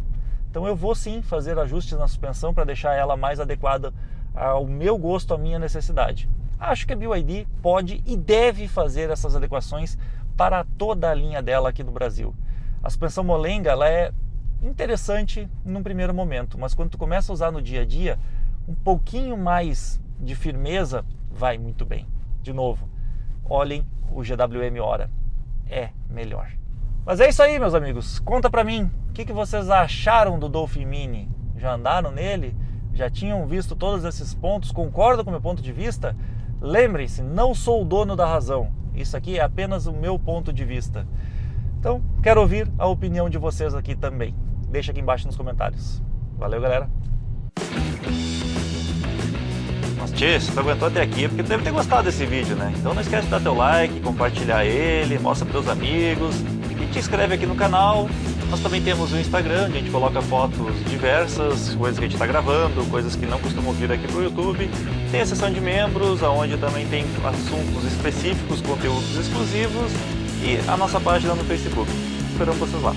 Speaker 1: Então eu vou sim fazer ajustes na suspensão para deixar ela mais adequada ao meu gosto, à minha necessidade. Acho que a BYD pode e deve fazer essas adequações para toda a linha dela aqui no Brasil. A suspensão molenga ela é interessante num primeiro momento, mas quando tu começa a usar no dia a dia, um pouquinho mais de firmeza vai muito bem. De novo, olhem o GWM Ora, é melhor. Mas é isso aí, meus amigos. Conta pra mim, o que vocês acharam do Dolphin Mini? Já andaram nele? Já tinham visto todos esses pontos? Concordam com o meu ponto de vista? Lembrem-se, não sou o dono da razão. Isso aqui é apenas o meu ponto de vista. Então, quero ouvir a opinião de vocês aqui também. Deixa aqui embaixo nos comentários. Valeu, galera! Nossa, tchê, se tu aguentou até aqui, porque tu deve ter gostado desse vídeo, né? Então não esquece de dar teu like, compartilhar ele, mostra para teus amigos e te inscreve aqui no canal Nós também temos o Instagram, onde a gente coloca fotos diversas, coisas que a gente está gravando, coisas que não costumam vir aqui para o YouTube. Tem a seção de membros, onde também tem assuntos específicos, conteúdos exclusivos e a nossa página no Facebook. Esperamos vocês lá.